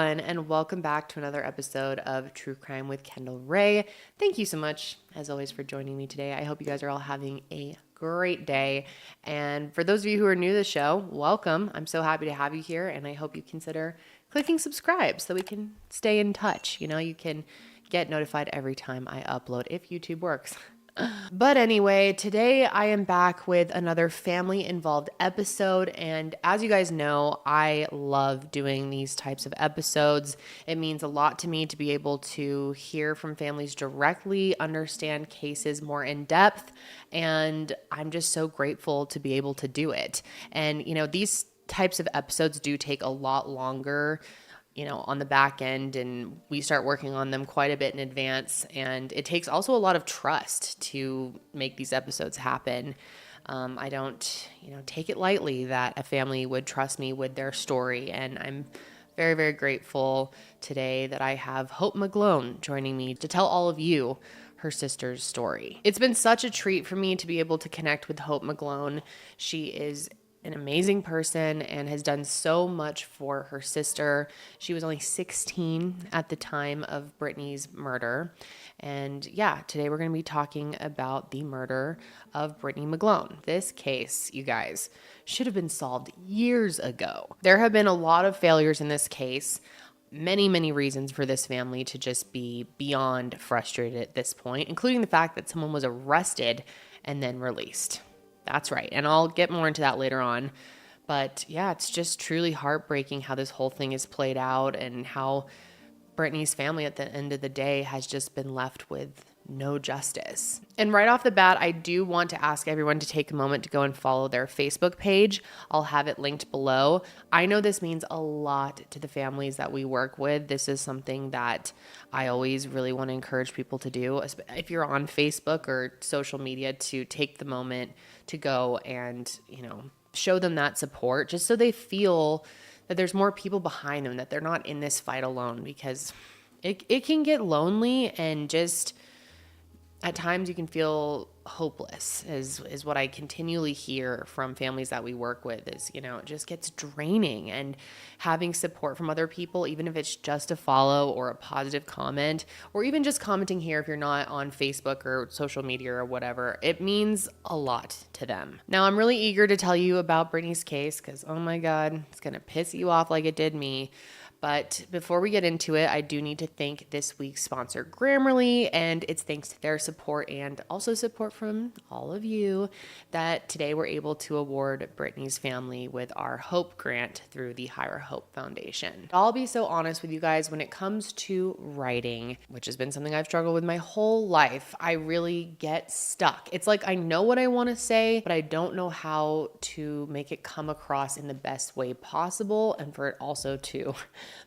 everyone, and welcome back to another episode of True Crime with Kendall Ray. Thank you so much, as always, for joining me today. I hope you guys are all having a great day. And for those of you who are new to the show, welcome. I'm so happy to have you here, and I hope you consider clicking subscribe so we can stay in touch. You can get notified every time I upload if YouTube works. But anyway, today I am back with another family involved episode. And as you guys know, I love doing these types of episodes. It means a lot to me to be able to hear from families directly, understand cases more in depth. And I'm just so grateful to be able to do it. And, these types of episodes do take a lot longer on the back end, and we start working on them quite a bit in advance. And it takes also a lot of trust to make these episodes happen. I don't, take it lightly that a family would trust me with their story. And I'm very, very grateful today that I have Hope McGlone joining me to tell all of you her sister's story. It's been such a treat for me to be able to connect with Hope McGlone. She is an amazing person and has done so much for her sister. She was only 16 at the time of Brittany's murder. And yeah, today we're going to be talking about the murder of Brittany McGlone. This case, you guys, should have been solved years ago. There have been a lot of failures in this case. Many, many reasons for this family to just be beyond frustrated at this point, including the fact that someone was arrested and then released. That's right. And I'll get more into that later on. But yeah, it's just truly heartbreaking how this whole thing is played out and how Brittany's family at the end of the day has just been left with no justice. And right off the bat, I do want to ask everyone to take a moment to go and follow their Facebook page. I'll have it linked below. I know this means a lot to the families that we work with. This is something that I always really want to encourage people to do. If you're on Facebook or social media, to take the moment to go and, show them that support, just so they feel that there's more people behind them, that they're not in this fight alone, because it can get lonely, and just at times you can feel hopeless is what I continually hear from families that we work with is, it just gets draining. And having support from other people, even if it's just a follow or a positive comment, or even just commenting here if you're not on Facebook or social media or whatever, it means a lot to them. Now, I'm really eager to tell you about Brittany's case because, oh my God, it's going to piss you off like it did me. But before we get into it, I do need to thank this week's sponsor, Grammarly, and it's thanks to their support and also support from all of you that today we're able to award Brittany's family with our Hope Grant through the Higher Hope Foundation. I'll be so honest with you guys, when it comes to writing, which has been something I've struggled with my whole life, I really get stuck. It's like I know what I want to say, but I don't know how to make it come across in the best way possible and for it also to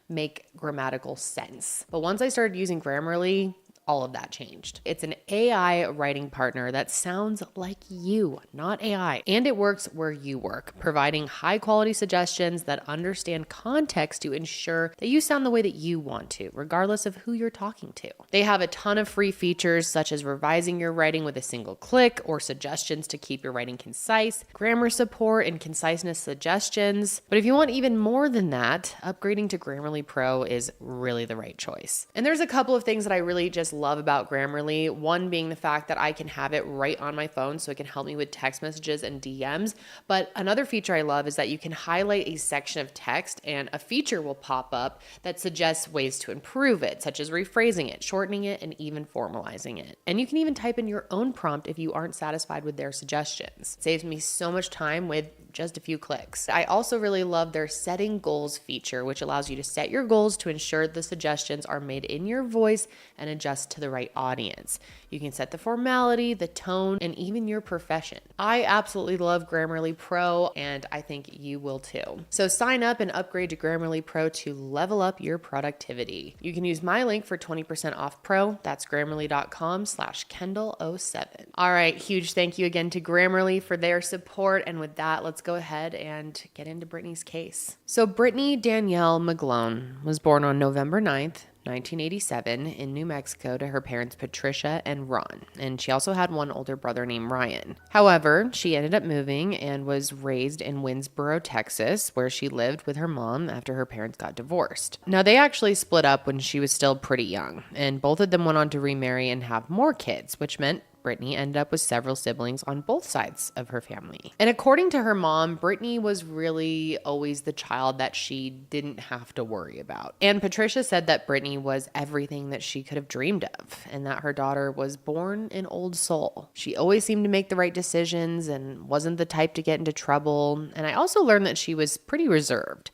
make grammatical sense. But once I started using Grammarly, all of that changed. It's an AI writing partner that sounds like you, not AI. And it works where you work, providing high quality suggestions that understand context to ensure that you sound the way that you want to, regardless of who you're talking to. They have a ton of free features such as revising your writing with a single click or suggestions to keep your writing concise, grammar support and conciseness suggestions. But if you want even more than that, upgrading to Grammarly Pro is really the right choice. And there's a couple of things that I really just love about Grammarly. One being the fact that I can have it right on my phone, so it can help me with text messages and DMs. But another feature I love is that you can highlight a section of text and a feature will pop up that suggests ways to improve it, such as rephrasing it, shortening it, and even formalizing it. And you can even type in your own prompt if you aren't satisfied with their suggestions. It saves me so much time with just a few clicks. I also really love their setting goals feature, which allows you to set your goals to ensure the suggestions are made in your voice and adjust to the right audience. You can set the formality, the tone, and even your profession. I absolutely love Grammarly Pro, and I think you will too. So sign up and upgrade to Grammarly Pro to level up your productivity. You can use my link for 20% off Pro. That's grammarly.com/Kendall07. All right, huge thank you again to Grammarly for their support. And with that, let's go ahead and get into Brittany's case. So Brittany Danielle McGlone was born on November 9th, 1987 in New Mexico to her parents Patricia and Ron, and she also had one older brother named Ryan. However, she ended up moving and was raised in Winsboro, Texas, where she lived with her mom after her parents got divorced. Now, they actually split up when she was still pretty young, and both of them went on to remarry and have more kids, which meant Brittany ended up with several siblings on both sides of her family. And according to her mom, Brittany was really always the child that she didn't have to worry about. And Patricia said that Brittany was everything that she could have dreamed of, and that her daughter was born an old soul. She always seemed to make the right decisions and wasn't the type to get into trouble. And I also learned that she was pretty reserved.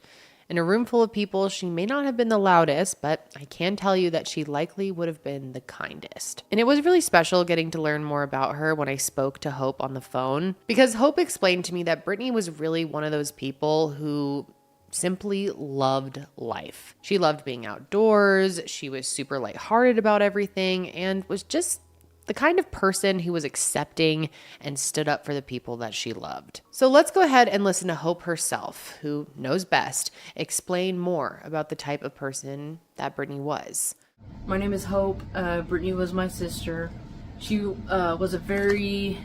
In a room full of people, she may not have been the loudest, but I can tell you that she likely would have been the kindest. And it was really special getting to learn more about her when I spoke to Hope on the phone, because Hope explained to me that Brittany was really one of those people who simply loved life. She loved being outdoors, she was super lighthearted about everything, and was just the kind of person who was accepting and stood up for the people that she loved. So let's go ahead and listen to Hope herself, who knows best, explain more about the type of person that Brittany was. My name is Hope. Brittany was my sister. She was a very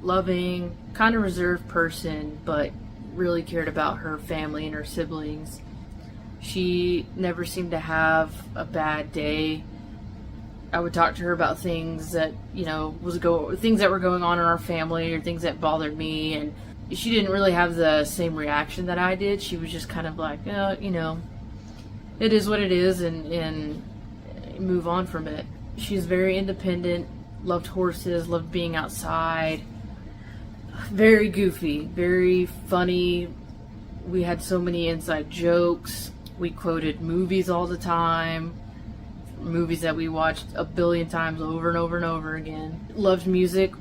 loving, kind of reserved person, but really cared about her family and her siblings. She never seemed to have a bad day. I would talk to her about things that, things that were going on in our family or things that bothered me, and she didn't really have the same reaction that I did. She was just kind of like, it is what it is, and move on from it. She's very independent, loved horses, loved being outside, very goofy, very funny. We had so many inside jokes. We quoted movies all the time. Movies that we watched a billion times over and over and over again. Loved music.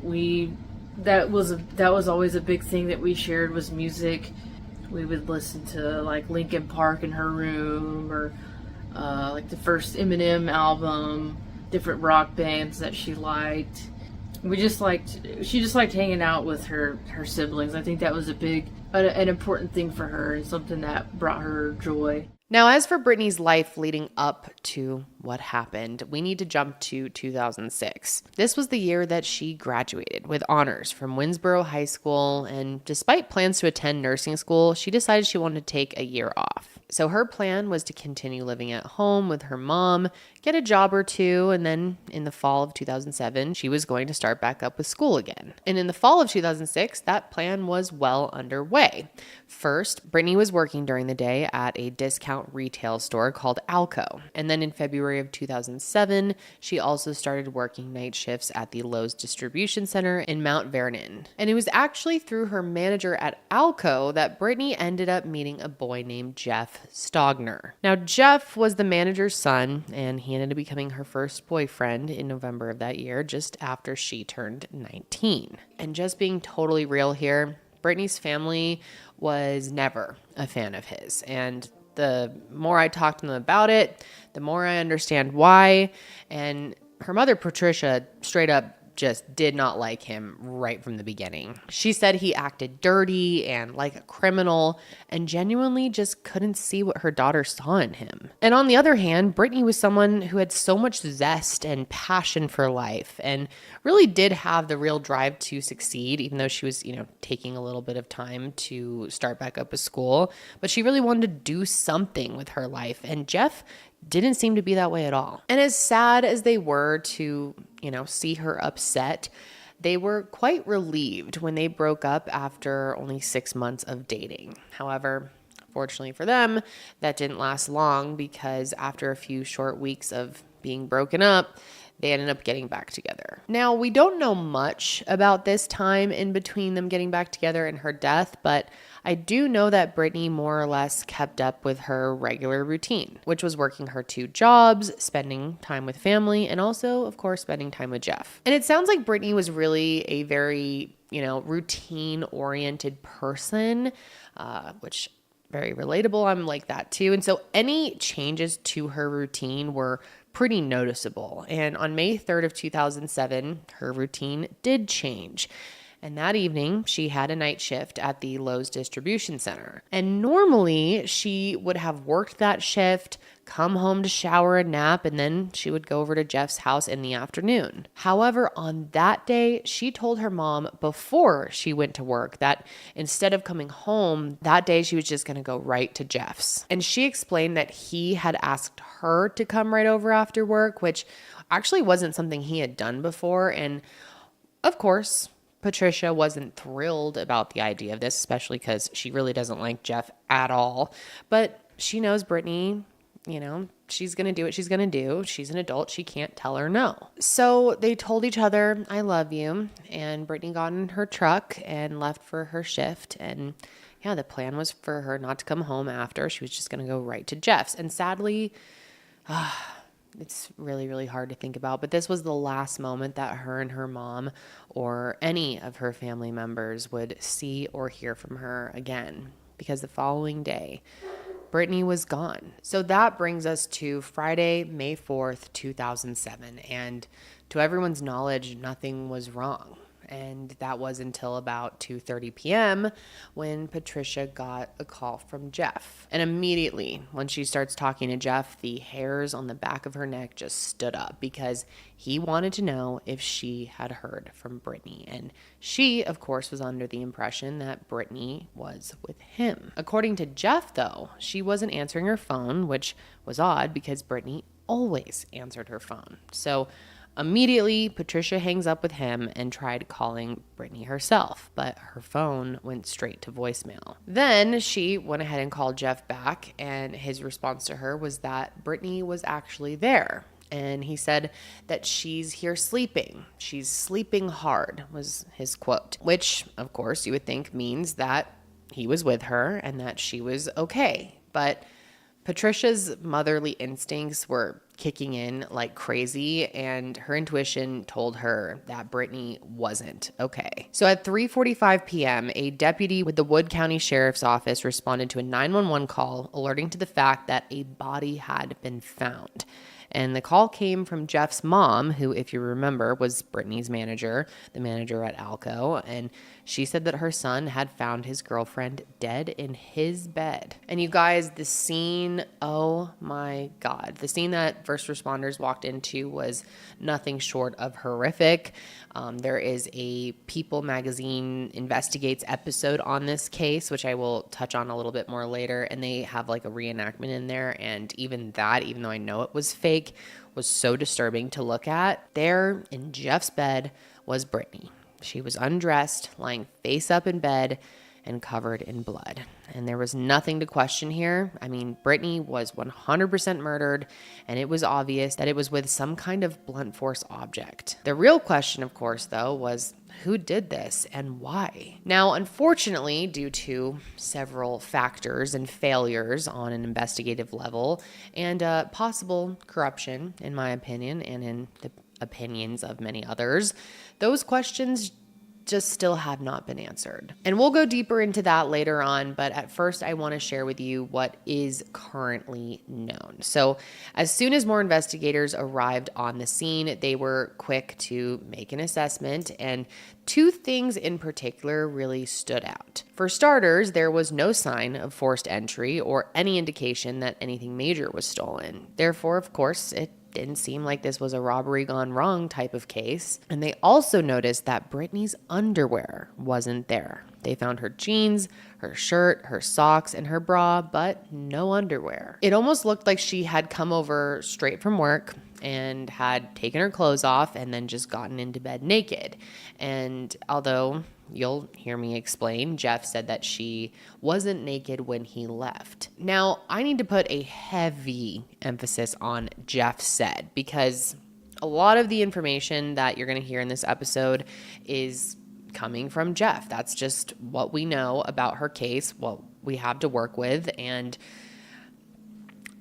That was always a big thing that we shared, was music. We would listen to like Linkin Park in her room, or like the first Eminem album, different rock bands that she liked. She just liked hanging out with her siblings. I think that was an important thing for her, and something that brought her joy. Now, as for Brittany's life leading up to what happened, we need to jump to 2006. This was the year that she graduated with honors from Winsboro High School, and despite plans to attend nursing school, she decided she wanted to take a year off. So her plan was to continue living at home with her mom, get a job or two, and then in the fall of 2007, she was going to start back up with school again. And in the fall of 2006, that plan was well underway. First, Brittany was working during the day at a discount retail store called Alco. And then in February of 2007, she also started working night shifts at the Lowe's distribution center in Mount Vernon. And it was actually through her manager at Alco that Brittany ended up meeting a boy named Jeff Stogner. Now, Jeff was the manager's son, and he ended up becoming her first boyfriend in November of that year, just after she turned 19. And just being totally real here, Brittany's family was never a fan of his. And the more I talked to them about it, the more I understand why. And her mother, Patricia, straight up just did not like him right from the beginning. She said he acted dirty and like a criminal, and genuinely just couldn't see what her daughter saw in him. And on the other hand, Brittany was someone who had so much zest and passion for life, and really did have the real drive to succeed, even though she was, taking a little bit of time to start back up with school. But she really wanted to do something with her life, and Jeff didn't seem to be that way at all. And as sad as they were to, see her upset, they were quite relieved when they broke up after only 6 months of dating. However, fortunately for them, that didn't last long, because after a few short weeks of being broken up, they ended up getting back together. Now, we don't know much about this time in between them getting back together and her death, but I do know that Brittany more or less kept up with her regular routine, which was working her 2 jobs, spending time with family, and also, of course, spending time with Jeff. And it sounds like Brittany was really a very, routine-oriented person, which very relatable. I'm like that too. And so any changes to her routine were pretty noticeable. And on May 3rd of 2007, her routine did change. And that evening, she had a night shift at the Lowe's distribution center. And normally, she would have worked that shift, come home to shower and nap, and then she would go over to Jeff's house in the afternoon. However, on that day, she told her mom before she went to work that instead of coming home, that day she was just going to go right to Jeff's. And she explained that he had asked her to come right over after work, which actually wasn't something he had done before. And of course, Patricia wasn't thrilled about the idea of this, especially because she really doesn't like Jeff at all. But she knows Brittany, she's going to do what she's going to do. She's an adult. She can't tell her no. So they told each other, I love you. And Brittany got in her truck and left for her shift. And yeah, the plan was for her not to come home after. She was just going to go right to Jeff's. And sadly, it's really, really hard to think about, but this was the last moment that her and her mom or any of her family members would see or hear from her again, because the following day, Brittany was gone. So that brings us to Friday, May 4th, 2007. And to everyone's knowledge, nothing was wrong. And that was until about 2:30 p.m. when Patricia got a call from Jeff. And immediately when she starts talking to Jeff, the hairs on the back of her neck just stood up, because he wanted to know if she had heard from Brittany. And she, of course, was under the impression that Brittany was with him. According to Jeff, though, she wasn't answering her phone, which was odd because Brittany always answered her phone. So immediately, Patricia hangs up with him and tried calling Brittany herself, but her phone went straight to voicemail. Then she went ahead and called Jeff back, and his response to her was that Brittany was actually there. And he said that she's here sleeping. She's sleeping hard, was his quote, which, of course, you would think means that he was with her and that she was okay. But Patricia's motherly instincts were kicking in like crazy, and her intuition told her that Brittany wasn't okay. So at 3:45 p.m., a deputy with the Wood County Sheriff's Office responded to a 911 call alerting to the fact that a body had been found. And the call came from Jeff's mom, who, if you remember, was Brittany's manager, the manager at Alco. And she said that her son had found his girlfriend dead in his bed. And you guys, the scene, oh my God. The scene that first responders walked into was nothing short of horrific. There is a People Magazine Investigates episode on this case, which I will touch on a little bit more later. And they have like a reenactment in there. And even that, even though I know it was fake, was so disturbing to look at. There in Jeff's bed was Brittany. She was undressed, lying face up in bed and covered in blood. And there was nothing to question here. I mean, Brittany was 100% murdered, and it was obvious that it was with some kind of blunt force object. The real question, of course, though, was who did this and why? Now, unfortunately, due to several factors and failures on an investigative level and possible corruption, in my opinion, and in the opinions of many others, those questions just still have not been answered. And we'll go deeper into that later on, but at first I want to share with you what is currently known. So as soon as more investigators arrived on the scene, they were quick to make an assessment, and two things in particular really stood out. For starters, there was no sign of forced entry or any indication that anything major was stolen. Therefore, of course, it didn't seem like this was a robbery gone wrong type of case. And they also noticed that Brittany's underwear wasn't there. They found her jeans, her shirt, her socks, and her bra, but no underwear. It almost looked like she had come over straight from work and had taken her clothes off and then just gotten into bed naked. And although you'll hear me explain, Jeff said that she wasn't naked when he left. Now, I need to put a heavy emphasis on Jeff said, because a lot of the information that you're going to hear in this episode is coming from Jeff. That's just what we know about her case, what we have to work with, and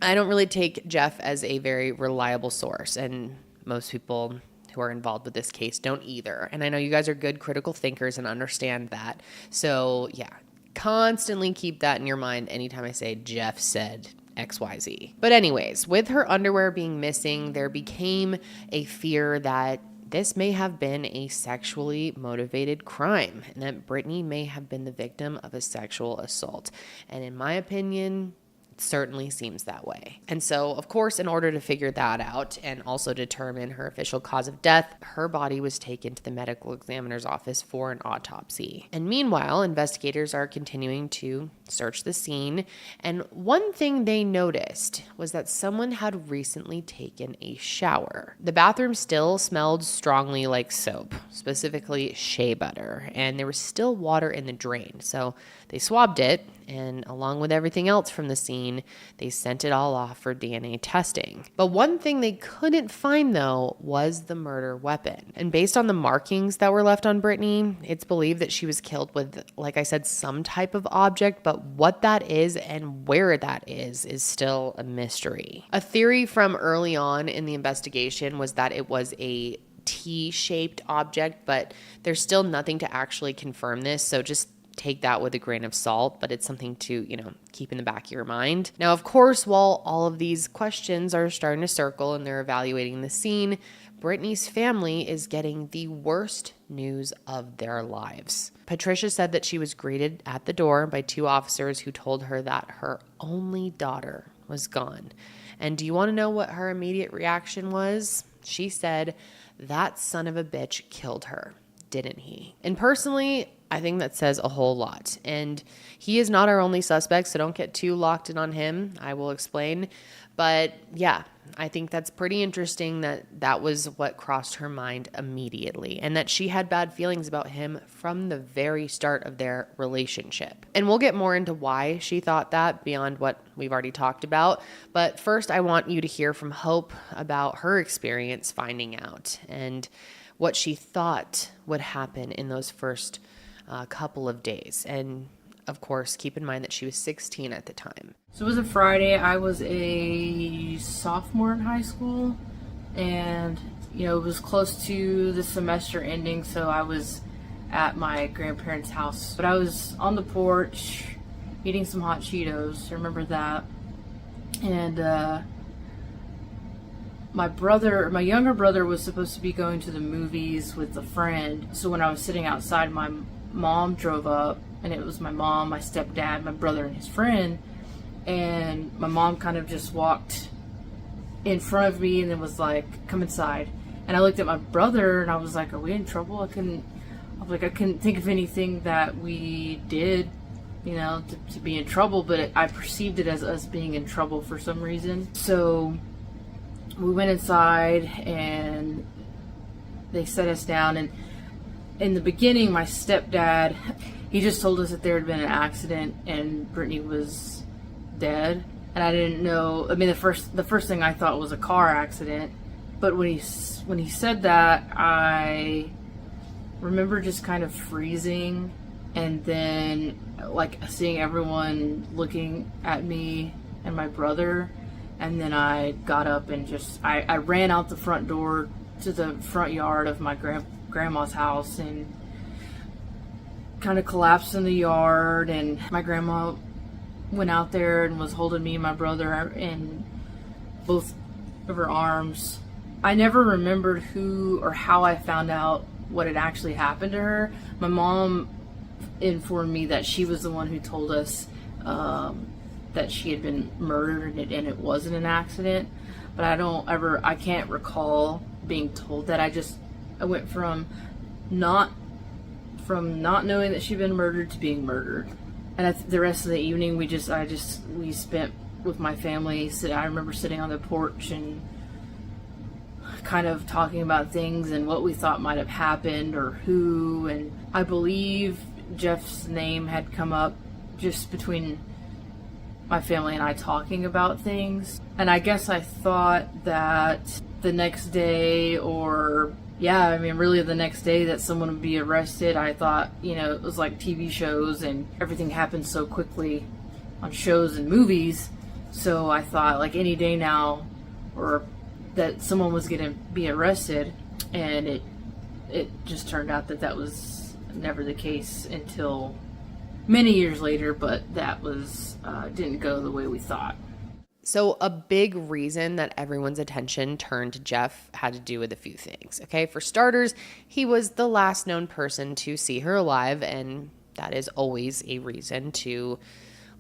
I don't really take Jeff as a very reliable source, and most people who are involved with this case don't either. And I know you guys are good critical thinkers and understand that. So yeah, constantly keep that in your mind anytime I say Jeff said XYZ. But anyways, with her underwear being missing, there became a fear that this may have been a sexually motivated crime and that Brittany may have been the victim of a sexual assault. And in my opinion, it certainly seems that way. And so, of course, in order to figure that out and also determine her official cause of death, her body was taken to the medical examiner's office for an autopsy. And meanwhile, investigators are continuing to search the scene. And one thing they noticed was that someone had recently taken a shower. The bathroom still smelled strongly like soap, specifically shea butter, and there was still water in the drain. So they swabbed it, and along with everything else from the scene, they sent it all off for DNA testing. But one thing they couldn't find, though, was the murder weapon. And based on the markings that were left on Brittany, it's believed that she was killed with, like I said, some type of object, but what that is and where that is still a mystery. A theory from early on in the investigation was that it was a T-shaped object, but there's still nothing to actually confirm this, so just take that with a grain of salt, but it's something to, keep in the back of your mind. Now, of course, while all of these questions are starting to circle and they're evaluating the scene, Brittany's family is getting the worst news of their lives. Patricia said that she was greeted at the door by two officers who told her that her only daughter was gone. And do you want to know what her immediate reaction was? She said, "That son of a bitch killed her, didn't he?" And personally, I think that says a whole lot. And he is not our only suspect, so don't get too locked in on him. I will explain. But yeah, I think that's pretty interesting that that was what crossed her mind immediately, and that she had bad feelings about him from the very start of their relationship. And we'll get more into why she thought that beyond what we've already talked about. But first, I want you to hear from Hope about her experience finding out and what she thought would happen in those first couple of days. And of course, keep in mind that she was 16 at the time. So it was a Friday. I was a sophomore in high school, and it was close to the semester ending, so I was at my grandparents' house. But I was on the porch eating some hot Cheetos. I remember that. And my younger brother was supposed to be going to the movies with a friend. So when I was sitting outside, my mom drove up, and it was my mom, my stepdad, my brother, and his friend. And my mom kind of just walked in front of me and then was like, "Come inside." And I looked at my brother and I was like, "Are we in trouble?" I couldn't think of anything that we did, to be in trouble, but I perceived it as us being in trouble for some reason. So we went inside and they set us down, and in the beginning, my stepdad, he just told us that there had been an accident and Brittany was dead. And I didn't know. I mean, the first thing I thought was a car accident. But when he said that, I remember just kind of freezing, and then like seeing everyone looking at me and my brother. And then I got up and I ran out the front door to the front yard of my grandma's house and kind of collapsed in the yard. And my grandma went out there and was holding me and my brother in both of her arms. I never remembered who or how I found out what had actually happened to her. My mom informed me that she was the one who told us that she had been murdered and it wasn't an accident. But I can't recall being told that. I went from not knowing that she'd been murdered to being murdered. And the rest of the evening, we spent with my family. I remember sitting on the porch and kind of talking about things and what we thought might have happened or who. And I believe Jeff's name had come up just between my family and I talking about things. And I guess I thought that the next day really the next day that someone would be arrested. I thought, it was like TV shows and everything happens so quickly on shows and movies. So I thought like any day now, or that someone was going to be arrested. And it just turned out that was never the case until many years later, but that was didn't go the way we thought. So a big reason that everyone's attention turned to Jeff had to do with a few things. Okay, for starters, he was the last known person to see her alive, and that is always a reason to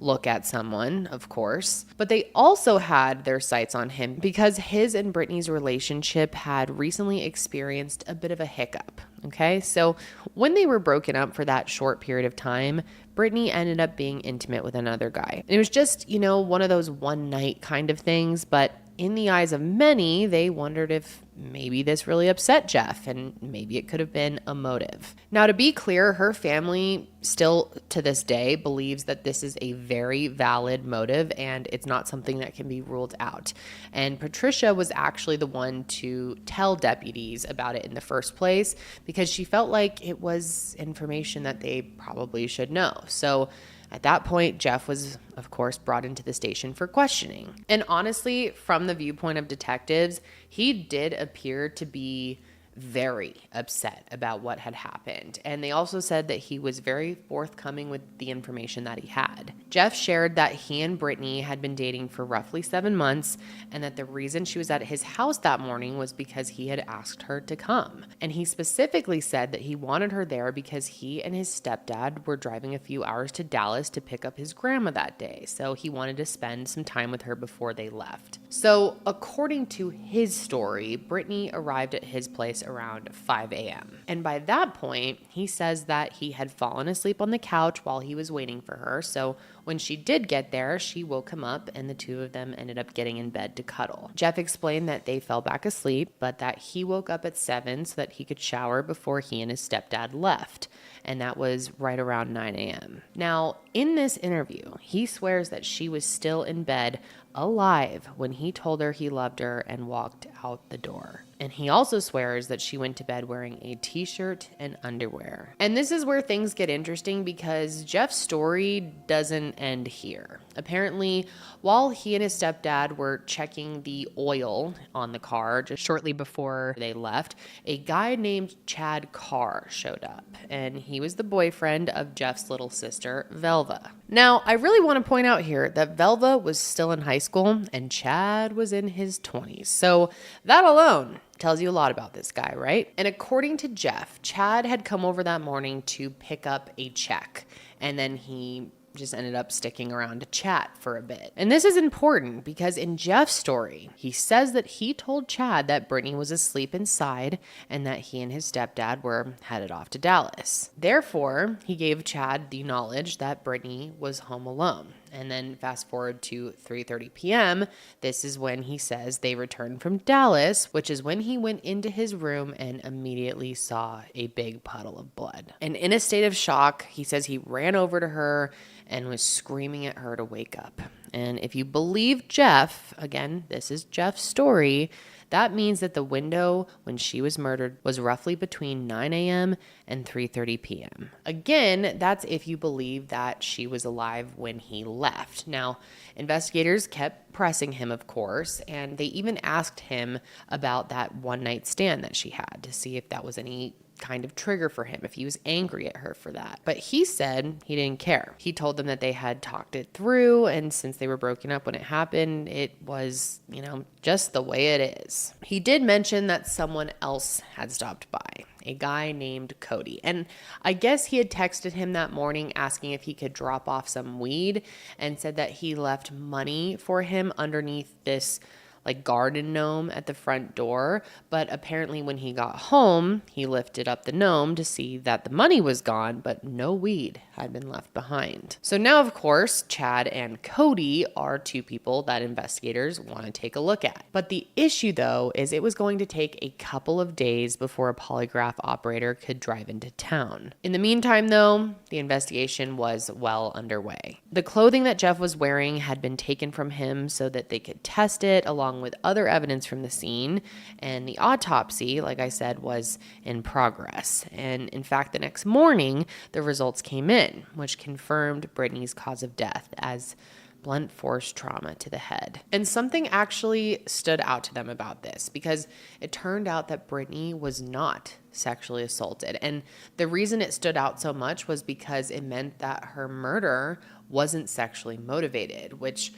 look at someone, of course. But they also had their sights on him because his and Brittany's relationship had recently experienced a bit of a hiccup. Okay, so when they were broken up for that short period of time, Brittany ended up being intimate with another guy. And it was just, one of those one night kind of things, but in the eyes of many, they wondered if maybe this really upset Jeff and maybe it could have been a motive. Now, to be clear, her family still to this day believes that this is a very valid motive and it's not something that can be ruled out. And Patricia was actually the one to tell deputies about it in the first place because she felt like it was information that they probably should know. So at that point, Jeff was, of course, brought into the station for questioning. And honestly, from the viewpoint of detectives, he did appear to be very upset about what had happened. And they also said that he was very forthcoming with the information that he had. Jeff shared that he and Brittany had been dating for roughly 7 months and that the reason she was at his house that morning was because he had asked her to come. And he specifically said that he wanted her there because he and his stepdad were driving a few hours to Dallas to pick up his grandma that day. So he wanted to spend some time with her before they left. So according to his story, Brittany arrived at his place around 5 a.m. And by that point, he says that he had fallen asleep on the couch while he was waiting for her. So when she did get there, she woke him up and the two of them ended up getting in bed to cuddle. Jeff explained that they fell back asleep, but that he woke up at 7 so that he could shower before he and his stepdad left. And that was right around 9 a.m. Now, in this interview, he swears that she was still in bed alive when he told her he loved her and walked out the door. And he also swears that she went to bed wearing a t-shirt and underwear. And this is where things get interesting because Jeff's story doesn't end here. Apparently, while he and his stepdad were checking the oil on the car just shortly before they left, a guy named Chad Carr showed up. And he was the boyfriend of Jeff's little sister, Velva. Now, I really want to point out here that Velva was still in high school and Chad was in his 20s. So that alone tells you a lot about this guy, right? And according to Jeff, Chad had come over that morning to pick up a check, and then he just ended up sticking around to chat for a bit. And this is important because in Jeff's story, he says that he told Chad that Brittany was asleep inside and that he and his stepdad were headed off to Dallas. Therefore, he gave Chad the knowledge that Brittany was home alone. And then fast forward to 3:30 p.m., this is when he says they returned from Dallas, which is when he went into his room and immediately saw a big puddle of blood. And in a state of shock, he says he ran over to her and was screaming at her to wake up. And if you believe Jeff, again, this is Jeff's story, that means that the window when she was murdered was roughly between 9 a.m. and 3:30 p.m. Again, that's if you believe that she was alive when he left. Now, investigators kept pressing him, of course, and they even asked him about that one-night stand that she had to see if that was any kind of trigger for him, if he was angry at her for that. But he said he didn't care. He told them that they had talked it through, and since they were broken up when it happened, it was, just the way it is. He did mention that someone else had stopped by, a guy named Cody. And I guess he had texted him that morning asking if he could drop off some weed and said that he left money for him underneath this garden gnome at the front door. But apparently when he got home, he lifted up the gnome to see that the money was gone, but no weed had been left behind. So now, of course, Chad and Cody are two people that investigators want to take a look at. But the issue, though, is it was going to take a couple of days before a polygraph operator could drive into town. In the meantime, though, the investigation was well underway. The clothing that Jeff was wearing had been taken from him so that they could test it along with other evidence from the scene, and the autopsy, like I said, was in progress. And in fact, the next morning, the results came in, which confirmed Brittany's cause of death as blunt force trauma to the head. And something actually stood out to them about this because it turned out that Brittany was not sexually assaulted. And the reason it stood out so much was because it meant that her murder wasn't sexually motivated, which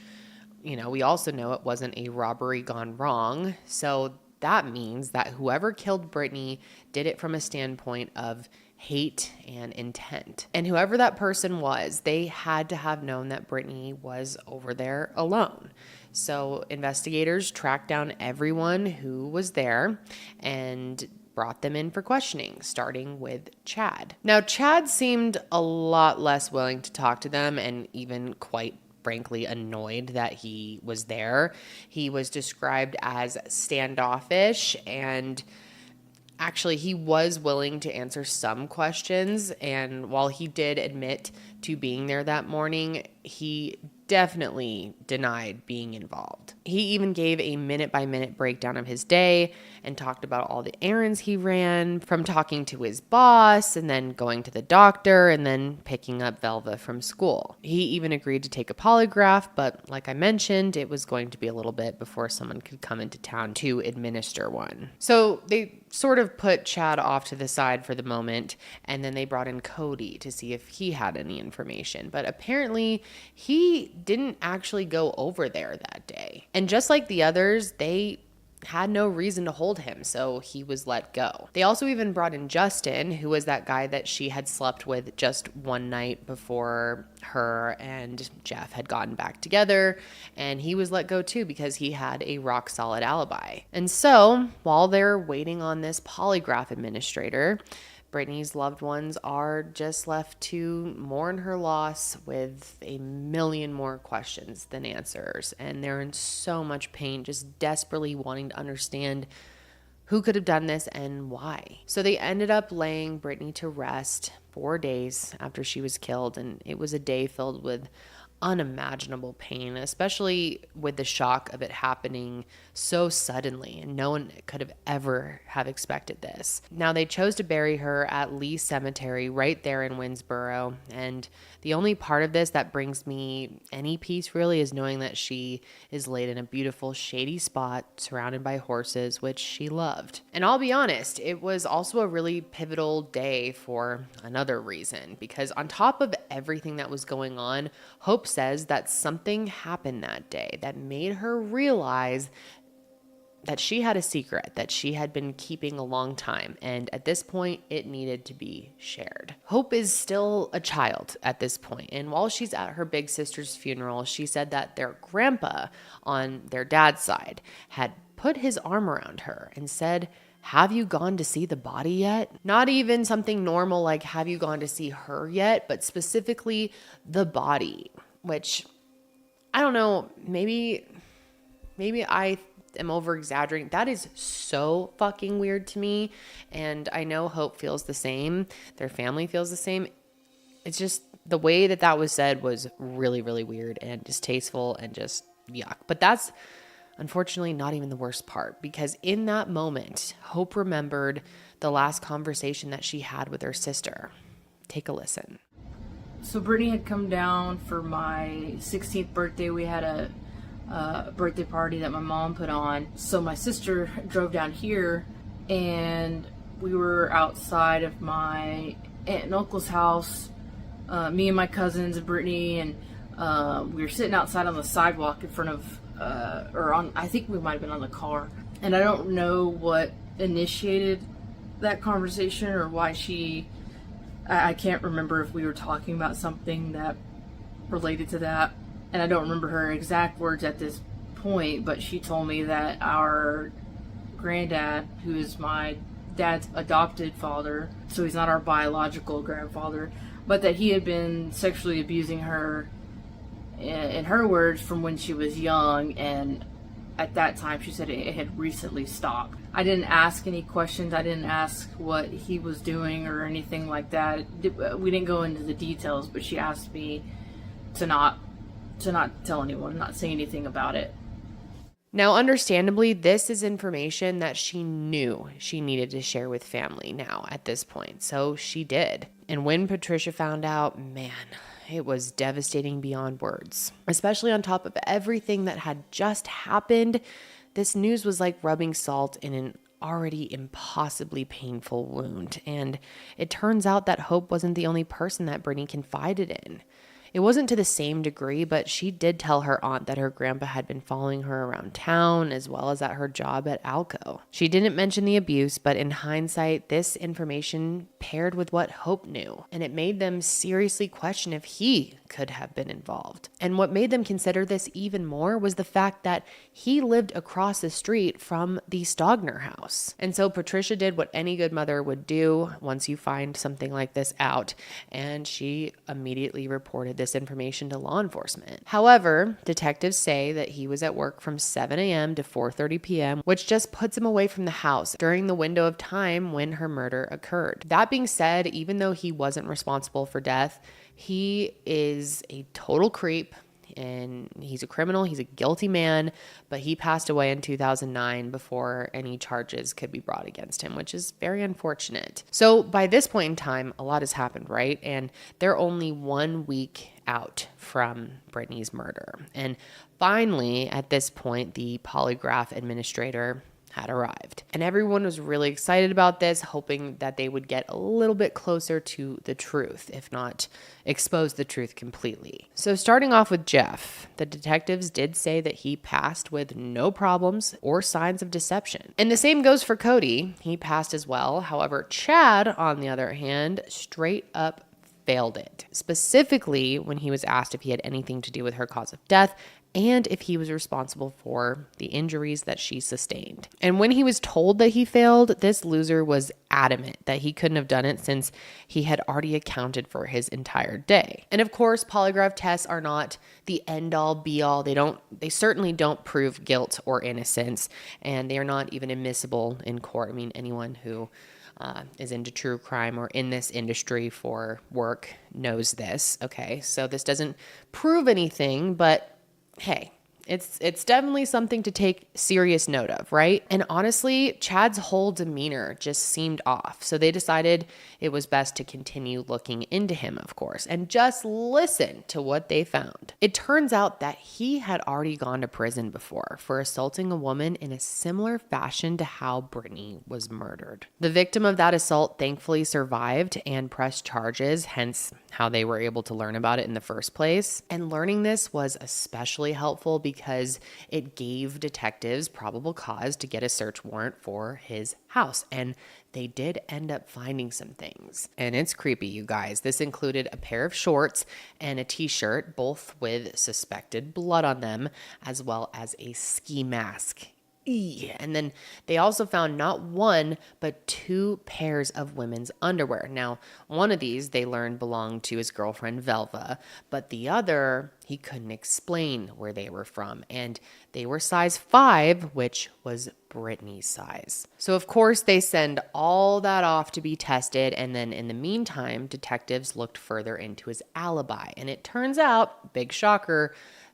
we also know it wasn't a robbery gone wrong. So that means that whoever killed Brittany did it from a standpoint of hate and intent. And whoever that person was, they had to have known that Brittany was over there alone. So investigators tracked down everyone who was there and brought them in for questioning, starting with Chad. Now, Chad seemed a lot less willing to talk to them and even quite frankly annoyed that he was there. He was described as standoffish, and actually he was willing to answer some questions. And while he did admit to being there that morning, he definitely denied being involved. He even gave a minute-by-minute breakdown of his day and talked about all the errands he ran, from talking to his boss and then going to the doctor and then picking up Velva from school. He even agreed to take a polygraph, but like I mentioned, it was going to be a little bit before someone could come into town to administer one. So they sort of put Chad off to the side for the moment, and then they brought in Cody to see if he had any information. But apparently he didn't actually go over there that day. And just like the others, they had no reason to hold him, so he was let go. They also even brought in Justin, who was that guy that she had slept with just one night before her and Jeff had gotten back together, and he was let go too because he had a rock solid alibi. And so while they're waiting on this polygraph administrator, Brittany's loved ones are just left to mourn her loss with a million more questions than answers. And they're in so much pain, just desperately wanting to understand who could have done this and why. So they ended up laying Brittany to rest 4 days after she was killed. And it was a day filled with unimaginable pain, especially with the shock of it happening so suddenly, and no one could have ever have expected this. Now, they chose to bury her at Lee Cemetery right there in Winsboro, and the only part of this that brings me any peace really is knowing that she is laid in a beautiful shady spot surrounded by horses, which she loved. And I'll be honest, it was also a really pivotal day for another reason, because on top of everything that was going on, Hope says that something happened that day that made her realize that she had a secret that she had been keeping a long time, and at this point, it needed to be shared. Hope is still a child at this point, and while she's at her big sister's funeral, she said that their grandpa on their dad's side had put his arm around her and said, "Have you gone to see the body yet?" Not even something normal like, "Have you gone to see her yet?" but specifically the body, which I don't know, maybe I am over exaggerating. That is so fucking weird to me. And I know Hope feels the same. Their family feels the same. It's just the way that was said was really, really weird and distasteful and just yuck. But that's unfortunately not even the worst part, because in that moment, Hope remembered the last conversation that she had with her sister. Take a listen. So Brittany had come down for my 16th birthday. We had a birthday party that my mom put on. So my sister drove down here, and we were outside of my aunt and uncle's house, me and my cousins and Brittany, and we were sitting outside on the sidewalk in front of, I think we might have been on the car. And I don't know what initiated that conversation or why I can't remember if we were talking about something that related to that. And I don't remember her exact words at this point, but she told me that our granddad, who is my dad's adopted father, so he's not our biological grandfather, but that he had been sexually abusing her, in her words, from when she was young, and at that time she said it had recently stopped. I didn't ask any questions. I didn't ask what he was doing or anything like that. We didn't go into the details, but she asked me to not tell anyone, not say anything about it. Now, understandably, this is information that she knew she needed to share with family now at this point, so she did. And when Patricia found out, man, it was devastating beyond words. Especially on top of everything that had just happened, this news was like rubbing salt in an already impossibly painful wound. And it turns out that Hope wasn't the only person that Brittany confided in. It wasn't to the same degree, but she did tell her aunt that her grandpa had been following her around town as well as at her job at Alco. She didn't mention the abuse, but in hindsight, this information paired with what Hope knew, and it made them seriously question if he could have been involved. And what made them consider this even more was the fact that he lived across the street from the Stogner house. And so Patricia did what any good mother would do once you find something like this out, and she immediately reported this information to law enforcement. However, detectives say that he was at work from 7 a.m. to 4:30 p.m., which just puts him away from the house during the window of time when her murder occurred. That being said, even though he wasn't responsible for death, he is a total creep and he's a criminal. He's a guilty man, but he passed away in 2009 before any charges could be brought against him, which is very unfortunate. So by this point in time, a lot has happened, right? And they're only 1 week out from Brittany's murder. And finally, at this point, the polygraph administrator had arrived. And everyone was really excited about this, hoping that they would get a little bit closer to the truth, if not expose the truth completely. So starting off with Jeff, the detectives did say that he passed with no problems or signs of deception. And the same goes for Cody. He passed as well. However, Chad, on the other hand, straight up failed it, specifically when he was asked if he had anything to do with her cause of death and if he was responsible for the injuries that she sustained. And when he was told that he failed, this loser was adamant that he couldn't have done it since he had already accounted for his entire day. And of course, polygraph tests are not the end all be all. They certainly don't prove guilt or innocence, and they are not even admissible in court. I mean, anyone who is into true crime or in this industry for work knows this. Okay, so this doesn't prove anything, but hey, it's definitely something to take serious note of, right? And honestly, Chad's whole demeanor just seemed off. So they decided it was best to continue looking into him, of course, and just listen to what they found. It turns out that he had already gone to prison before for assaulting a woman in a similar fashion to how Brittany was murdered. The victim of that assault thankfully survived and pressed charges, hence how they were able to learn about it in the first place. And learning this was especially helpful because it gave detectives probable cause to get a search warrant for his house. And they did end up finding some things. And it's creepy, you guys. This included a pair of shorts and a t-shirt, both with suspected blood on them, as well as a ski mask. And then they also found not one, but 2 pairs of women's underwear. Now, one of these they learned belonged to his girlfriend, Velva, but the other, he couldn't explain where they were from. And they were size 5, which was Brittany's size. So, of course, they send all that off to be tested. And then in the meantime, detectives looked further into his alibi. And it turns out, big shocker,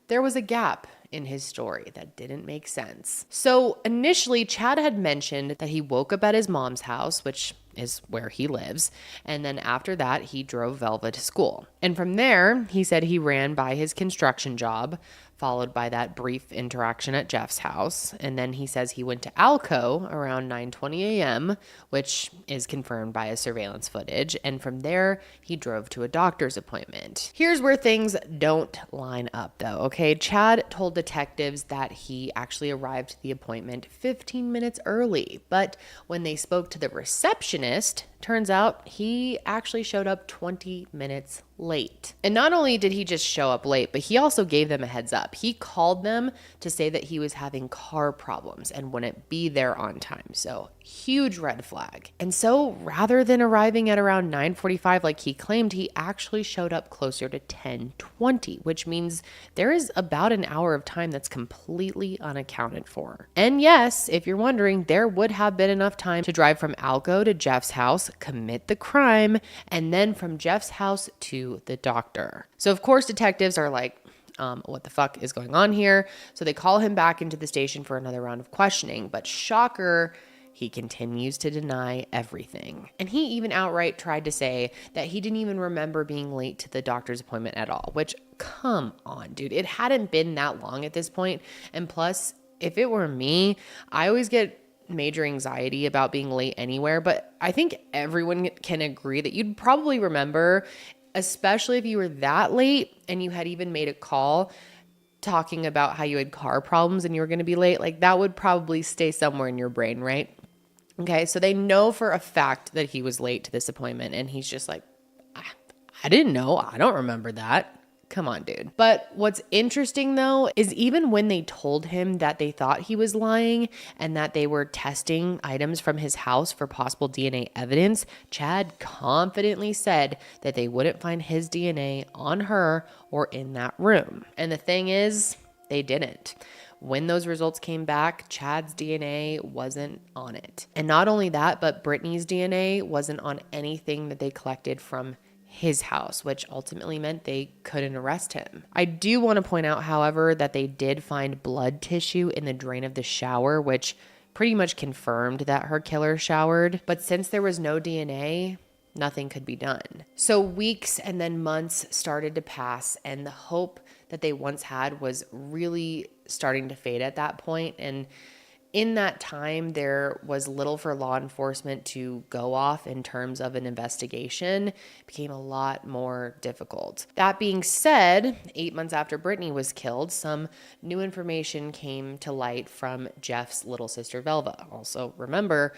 there was a gap in his story that didn't make sense. So initially, Chad had mentioned that he woke up at his mom's house, which is where he lives, and then after that, he drove Velva to school. And from there, he said he ran by his construction job, followed by that brief interaction at Jeff's house. And then he says he went to Alco around 9:20 a.m., which is confirmed by his surveillance footage. And from there, he drove to a doctor's appointment. Here's where things don't line up, though, okay? Chad told detectives that he actually arrived to the appointment 15 minutes early. But when they spoke to the receptionist, turns out he actually showed up 20 minutes late. And not only did he just show up late, but he also gave them a heads up. He called them to say that he was having car problems and wouldn't be there on time. So huge red flag. And so rather than arriving at around 9:45 like he claimed, he actually showed up closer to 10:20, which means there is about an hour of time that's completely unaccounted for. And yes, if you're wondering, there would have been enough time to drive from Alco to Jeff's house, commit the crime, and then from Jeff's house to the doctor. So of course detectives are like, what the fuck is going on here? So they call him back into the station for another round of questioning, but shocker, he continues to deny everything. And he even outright tried to say that he didn't even remember being late to the doctor's appointment at all, which, come on, dude. It hadn't been that long at this point. And plus, if it were me, I always get major anxiety about being late anywhere, but I think everyone can agree that you'd probably remember especially if you were that late and you had even made a call talking about how you had car problems and you were going to be late. Like that would probably stay somewhere in your brain, right? Okay, so they know for a fact that he was late to this appointment, and he's just like, I didn't know. I don't remember that. Come on, dude. But what's interesting though is even when they told him that they thought he was lying and that they were testing items from his house for possible DNA evidence, Chad confidently said that they wouldn't find his DNA on her or in that room. And the thing is, they didn't. When those results came back, Chad's DNA wasn't on it. And not only that, but Brittany's DNA wasn't on anything that they collected from his house, which ultimately meant they couldn't arrest him. I do want to point out, however, that they did find blood tissue in the drain of the shower, which pretty much confirmed that her killer showered. But since there was no DNA, nothing could be done. So weeks and then months started to pass, and the hope that they once had was really starting to fade at that point. And in that time, there was little for law enforcement to go off in terms of an investigation. It became a lot more difficult. That being said, 8 months after Brittany was killed, some new information came to light from Jeff's little sister, Velva. Also, remember,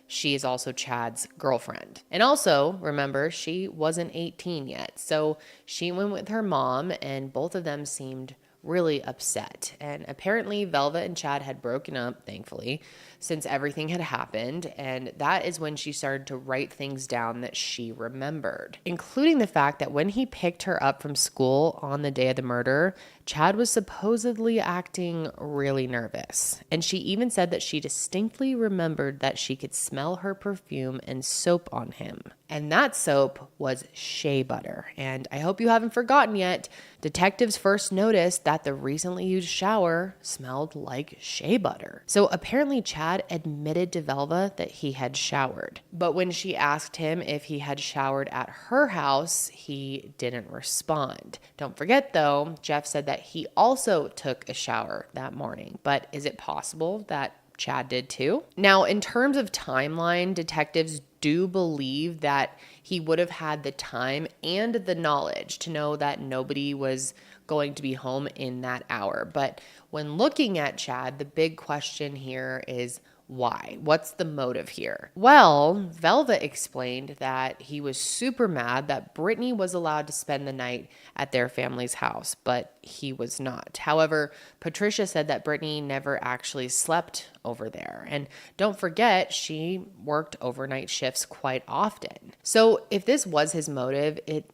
she is also Chad's girlfriend. And also, remember, she wasn't 18 yet. So she went with her mom, and both of them seemed really upset. And apparently Velva and Chad had broken up, thankfully, since everything had happened. And that is when she started to write things down that she remembered, including the fact that when he picked her up from school on the day of the murder, Chad was supposedly acting really nervous. And she even said that she distinctly remembered that she could smell her perfume and soap on him. And that soap was shea butter. And I hope you haven't forgotten yet, detectives first noticed that the recently used shower smelled like shea butter. So apparently Chad admitted to Velva that he had showered. But when she asked him if he had showered at her house, he didn't respond. Don't forget though, Jeff said that he also took a shower that morning. But is it possible that Chad did too? Now, in terms of timeline, detectives do believe that he would have had the time and the knowledge to know that nobody was going to be home in that hour. But when looking at Chad, the big question here is why? What's the motive here? Well, Velva explained that he was super mad that Brittany was allowed to spend the night at their family's house, but he was not. However, Patricia said that Brittany never actually slept over there. And don't forget, she worked overnight shifts quite often. So if this was his motive, it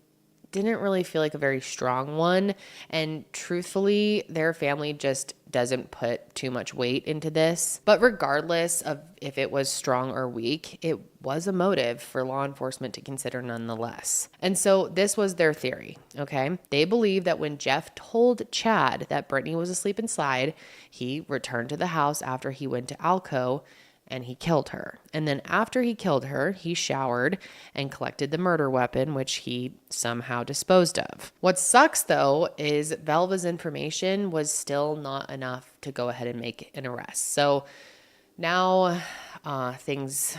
didn't really feel like a very strong one. And truthfully, their family just doesn't put too much weight into this. But regardless of if it was strong or weak, it was a motive for law enforcement to consider nonetheless. And so this was their theory, okay? They believe that when Jeff told Chad that Brittany was asleep inside, he returned to the house after he went to Alco and he killed her. And then after he killed her, he showered and collected the murder weapon, which he somehow disposed of. What sucks though is Velva's information was still not enough to go ahead and make an arrest. So now things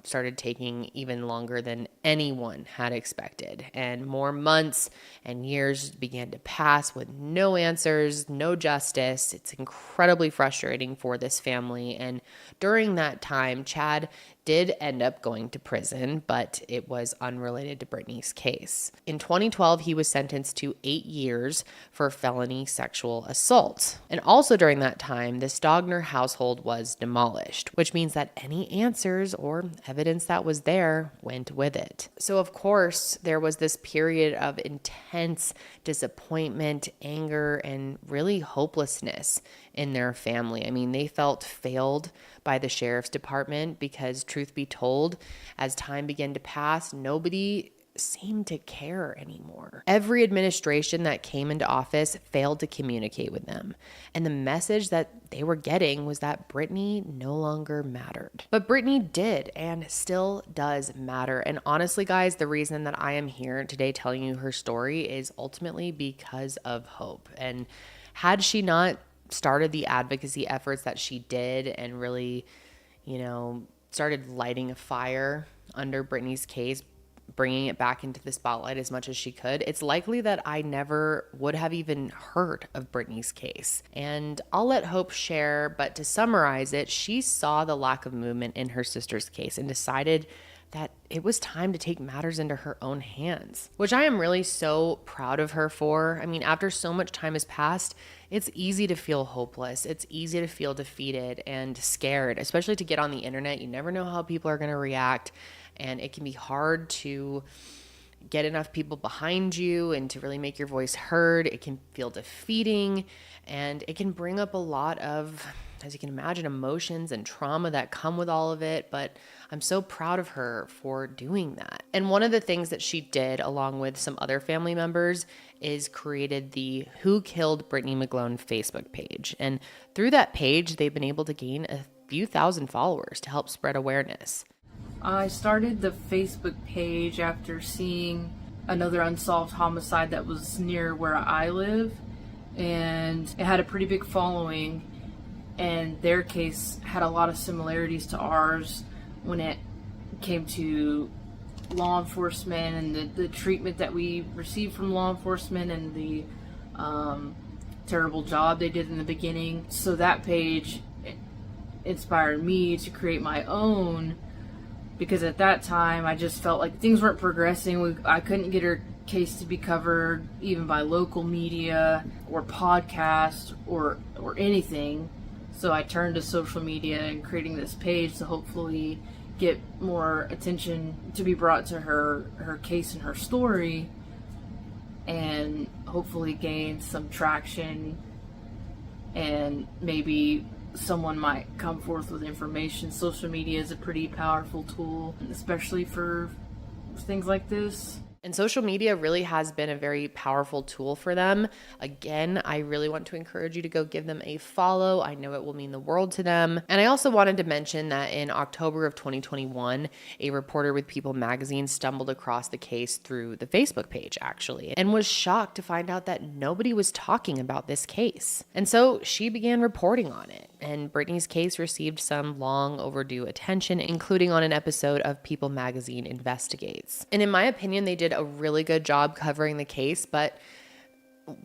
started taking even longer than anyone had expected. And more months and years began to pass with no answers, no justice. It's incredibly frustrating for this family. And during that time, Chad did end up going to prison, but it was unrelated to Brittany's case. In 2012, he was sentenced to 8 years for felony sexual assault. And also during that time, the Stogner household was demolished, which means that any answers or evidence that was there went with it. So of course, there was this period of intense disappointment, anger, and really hopelessness in their family. I mean, they felt failed by the sheriff's department because, truth be told, as time began to pass, nobody seemed to care anymore. Every administration that came into office failed to communicate with them. And the message that they were getting was that Brittany no longer mattered. But Brittany did and still does matter. And honestly, guys, the reason that I am here today telling you her story is ultimately because of hope. And had she not started the advocacy efforts that she did and really, started lighting a fire under Brittany's case, bringing it back into the spotlight as much as she could, it's likely that I never would have even heard of Brittany's case. And I'll let Hope share, but to summarize it, she saw the lack of movement in her sister's case and decided that it was time to take matters into her own hands, which I am really so proud of her for. I mean, after so much time has passed, it's easy to feel hopeless. It's easy to feel defeated and scared, especially to get on the internet. You never know how people are going to react, and it can be hard to get enough people behind you and to really make your voice heard. It can feel defeating, and it can bring up a lot of, as you can imagine, emotions and trauma that come with all of it. But I'm so proud of her for doing that. And one of the things that she did, along with some other family members, is created the Who Killed Brittany McGlone Facebook page. And through that page, they've been able to gain a few thousand followers to help spread awareness. I started the Facebook page after seeing another unsolved homicide that was near where I live, and it had a pretty big following, and their case had a lot of similarities to ours when it came to law enforcement and the treatment that we received from law enforcement and the terrible job they did in the beginning. So that page inspired me to create my own, because at that time I just felt like things weren't progressing. I couldn't get her case to be covered even by local media or podcasts or anything. So I turned to social media and creating this page to hopefully get more attention to be brought to her case and her story, and hopefully gain some traction, and maybe someone might come forth with information. Social media is a pretty powerful tool, especially for things like this. And social media really has been a very powerful tool for them. Again, I really want to encourage you to go give them a follow. I know it will mean the world to them. And I also wanted to mention that in October of 2021, a reporter with People magazine stumbled across the case through the Facebook page, actually, and was shocked to find out that nobody was talking about this case. And so she began reporting on it. And Brittany's case received some long overdue attention, including on an episode of People magazine Investigates. And in my opinion, they did a really good job covering the case, but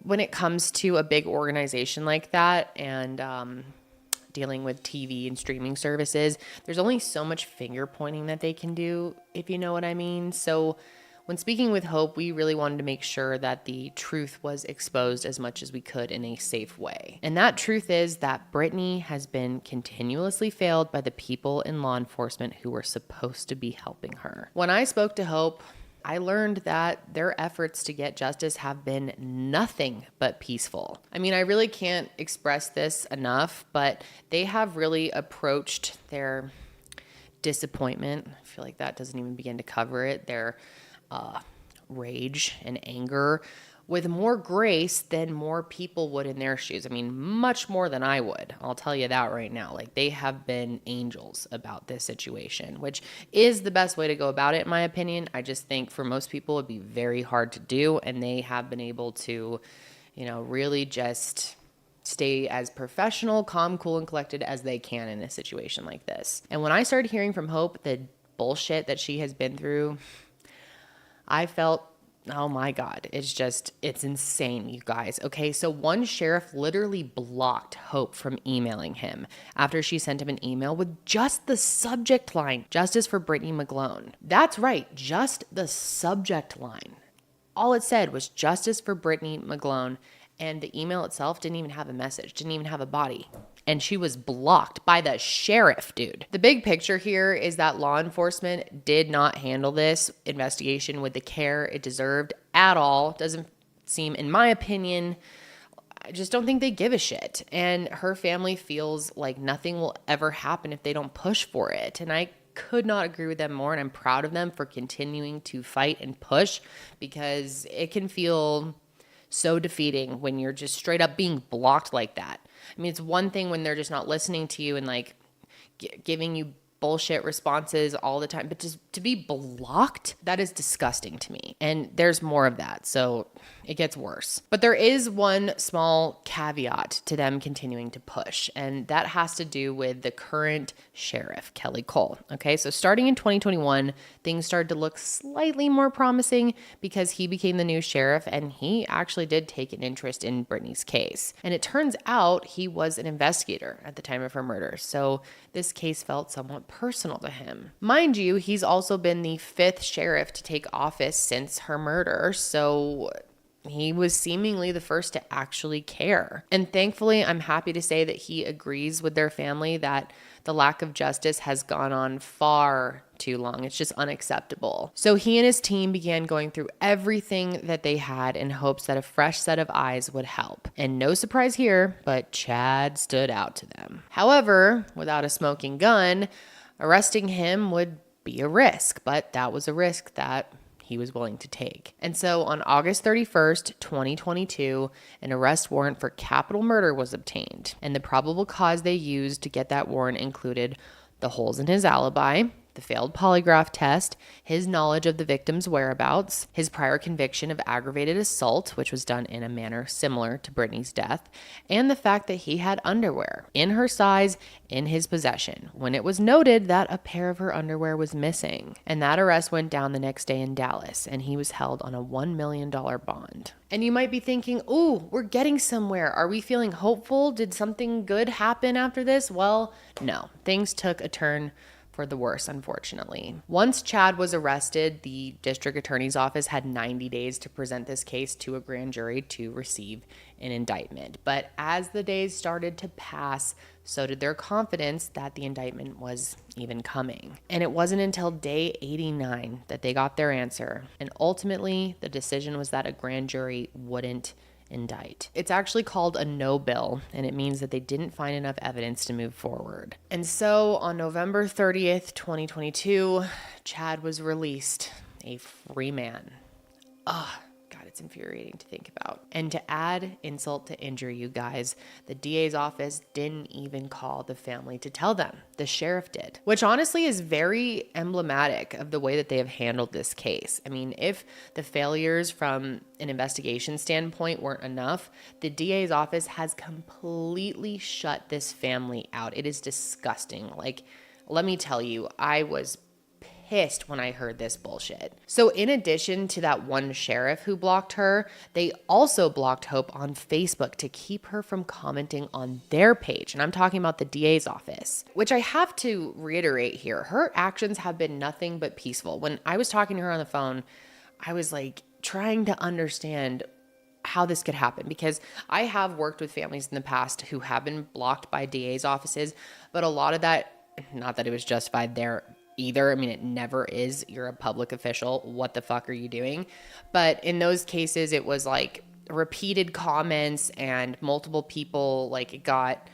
when it comes to a big organization like that and dealing with TV and streaming services, there's only so much finger pointing that they can do, if you know what I mean. So when speaking with Hope, we really wanted to make sure that the truth was exposed as much as we could in a safe way. And that truth is that Brittany has been continuously failed by the people in law enforcement who were supposed to be helping her. When I spoke to Hope, I learned that their efforts to get justice have been nothing but peaceful. I mean, I really can't express this enough, but they have really approached their disappointment. I feel like that doesn't even begin to cover it. Their rage and anger with more grace than more people would in their shoes. I mean, much more than I would. I'll tell you that right now. Like, they have been angels about this situation, which is the best way to go about it, in my opinion. I just think for most people it'd be very hard to do, and they have been able to, really just stay as professional, calm, cool, and collected as they can in a situation like this. And when I started hearing from Hope the bullshit that she has been through, I felt, oh my God, it's insane, you guys. Okay, so one sheriff literally blocked Hope from emailing him after she sent him an email with just the subject line, "Justice for Brittany McGlone." That's right, just the subject line. All it said was "Justice for Brittany McGlone," and the email itself didn't even have a message, didn't even have a body. And she was blocked by the sheriff, dude. The big picture here is that law enforcement did not handle this investigation with the care it deserved at all. Doesn't seem, in my opinion, I just don't think they give a shit. And her family feels like nothing will ever happen if they don't push for it. And I could not agree with them more. And I'm proud of them for continuing to fight and push, because it can feel so defeating when you're just straight up being blocked like that. I mean, it's one thing when they're just not listening to you and like giving you bullshit responses all the time, but just to be blocked, that is disgusting to me. And there's more of that, so it gets worse. But there is one small caveat to them continuing to push, and that has to do with the current sheriff, Kelly Cole. Okay, so starting in 2021, things started to look slightly more promising because he became the new sheriff, and he actually did take an interest in Brittany's case. And it turns out he was an investigator at the time of her murder, so this case felt somewhat personal to him. Mind you, he's also been the 5th sheriff to take office since her murder, so he was seemingly the first to actually care. And thankfully, I'm happy to say that he agrees with their family that the lack of justice has gone on far too long. It's just unacceptable. So he and his team began going through everything that they had in hopes that a fresh set of eyes would help. And no surprise here, but Chad stood out to them. However, without a smoking gun, arresting him would be a risk, but that was a risk that he was willing to take. And so on August 31st, 2022, an arrest warrant for capital murder was obtained. And the probable cause they used to get that warrant included the holes in his alibi, the failed polygraph test, his knowledge of the victim's whereabouts, his prior conviction of aggravated assault, which was done in a manner similar to Brittany's death, and the fact that he had underwear in her size in his possession when it was noted that a pair of her underwear was missing. And that arrest went down the next day in Dallas, and he was held on a $1 million bond. And you might be thinking, ooh, we're getting somewhere. Are we feeling hopeful? Did something good happen after this? Well, no. Things took a turn for the worse, unfortunately. Once Chad was arrested, the district attorney's office had 90 days to present this case to a grand jury to receive an indictment. But as the days started to pass, so did their confidence that the indictment was even coming. And it wasn't until day 89 that they got their answer. And ultimately, the decision was that a grand jury wouldn't indict. It's actually called a no bill, and it means that they didn't find enough evidence to move forward. And so on November 30th, 2022, Chad was released, a free man. Ugh. God, it's infuriating to think about. And to add insult to injury, you guys, the DA's office didn't even call the family to tell them. The sheriff did, which honestly is very emblematic of the way that they have handled this case. I mean, if the failures from an investigation standpoint weren't enough, the DA's office has completely shut this family out. It is disgusting. Like, let me tell you, I was pissed when I heard this bullshit. So in addition to that one sheriff who blocked her, they also blocked Hope on Facebook to keep her from commenting on their page. And I'm talking about the DA's office, which I have to reiterate here. Her actions have been nothing but peaceful. When I was talking to her on the phone, I was like trying to understand how this could happen, because I have worked with families in the past who have been blocked by DA's offices, but a lot of that, not that it was justified there either. I mean, it never is. You're a public official. What the fuck are you doing? But in those cases, it was like repeated comments and multiple people, like it got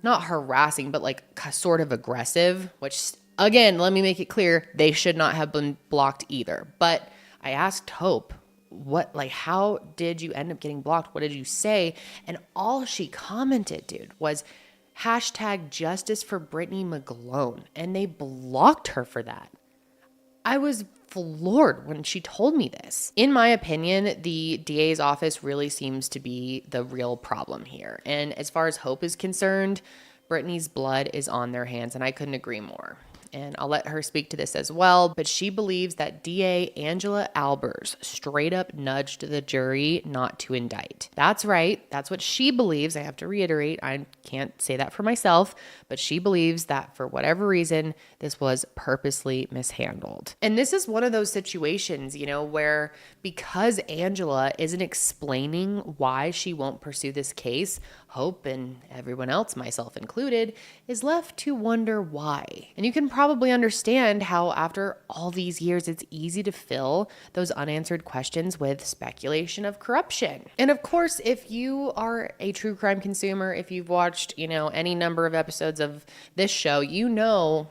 not harassing, but like sort of aggressive, which again, let me make it clear, they should not have been blocked either. But I asked Hope, how did you end up getting blocked? What did you say? And all she commented, dude, was #justice for Brittany McGlone. And they blocked her for that. I was floored when she told me this. In my opinion, the DA's office really seems to be the real problem here. And as far as Hope is concerned, Brittany's blood is on their hands, and I couldn't agree more. And I'll let her speak to this as well, but she believes that DA Angela Albers straight up nudged the jury not to indict. That's right. That's what she believes. I have to reiterate, I can't say that for myself, but she believes that for whatever reason, this was purposely mishandled. And this is one of those situations, where because Angela isn't explaining why she won't pursue this case, Hope and everyone else, myself included, is left to wonder why. And you can probably understand how after all these years, it's easy to fill those unanswered questions with speculation of corruption. And of course, if you are a true crime consumer, if you've watched, any number of episodes of this show, you know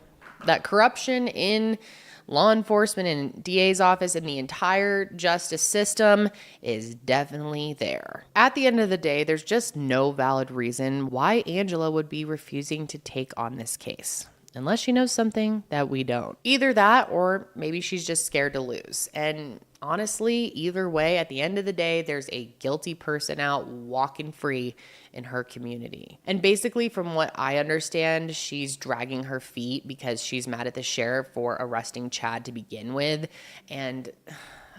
that corruption in law enforcement and DA's office and the entire justice system is definitely there. At the end of the day, there's just no valid reason why Angela would be refusing to take on this case. unless she knows something that we don't. Either that, or maybe she's just scared to lose. And honestly, either way, at the end of the day, there's a guilty person out walking free in her community. And basically, from what I understand, she's dragging her feet because she's mad at the sheriff for arresting Chad to begin with. And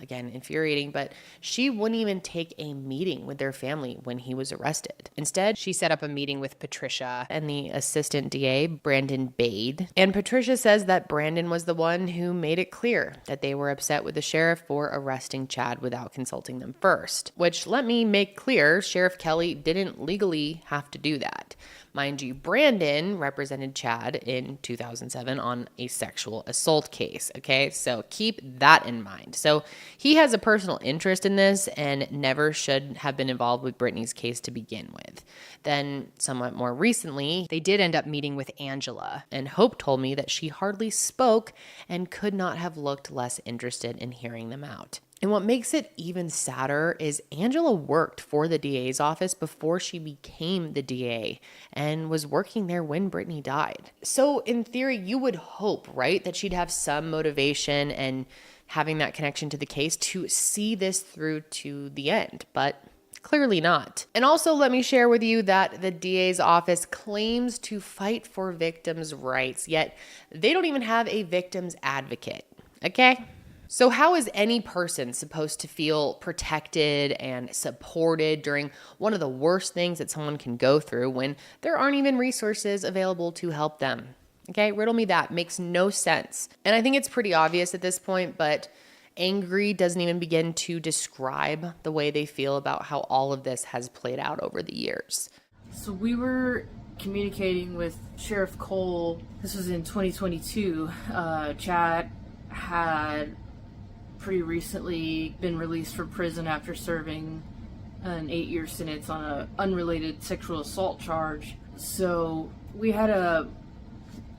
again, infuriating, but she wouldn't even take a meeting with their family when he was arrested. Instead, she set up a meeting with Patricia and the assistant DA, Brandon Bade. And Patricia says that Brandon was the one who made it clear that they were upset with the sheriff for arresting Chad without consulting them first. Which, let me make clear, Sheriff Kelly didn't legally have to do that. Mind you, Brandon represented Chad in 2007 on a sexual assault case, okay? So keep that in mind. So he has a personal interest in this and never should have been involved with Brittany's case to begin with. Then, somewhat more recently, they did end up meeting with Angela, and Hope told me that she hardly spoke and could not have looked less interested in hearing them out. And what makes it even sadder is Angela worked for the DA's office before she became the DA and was working there when Brittany died. So in theory, you would hope, right, that she'd have some motivation and having that connection to the case to see this through to the end, but clearly not. And also let me share with you that the DA's office claims to fight for victims' rights, yet they don't even have a victim's advocate, okay? So how is any person supposed to feel protected and supported during one of the worst things that someone can go through when there aren't even resources available to help them? Okay, riddle me that. Makes no sense. And I think it's pretty obvious at this point, but angry doesn't even begin to describe the way they feel about how all of this has played out over the years. So we were communicating with Sheriff Cole. This was in 2022. Chad had pretty recently been released from prison after serving an 8-year sentence on an unrelated sexual assault charge. So we had a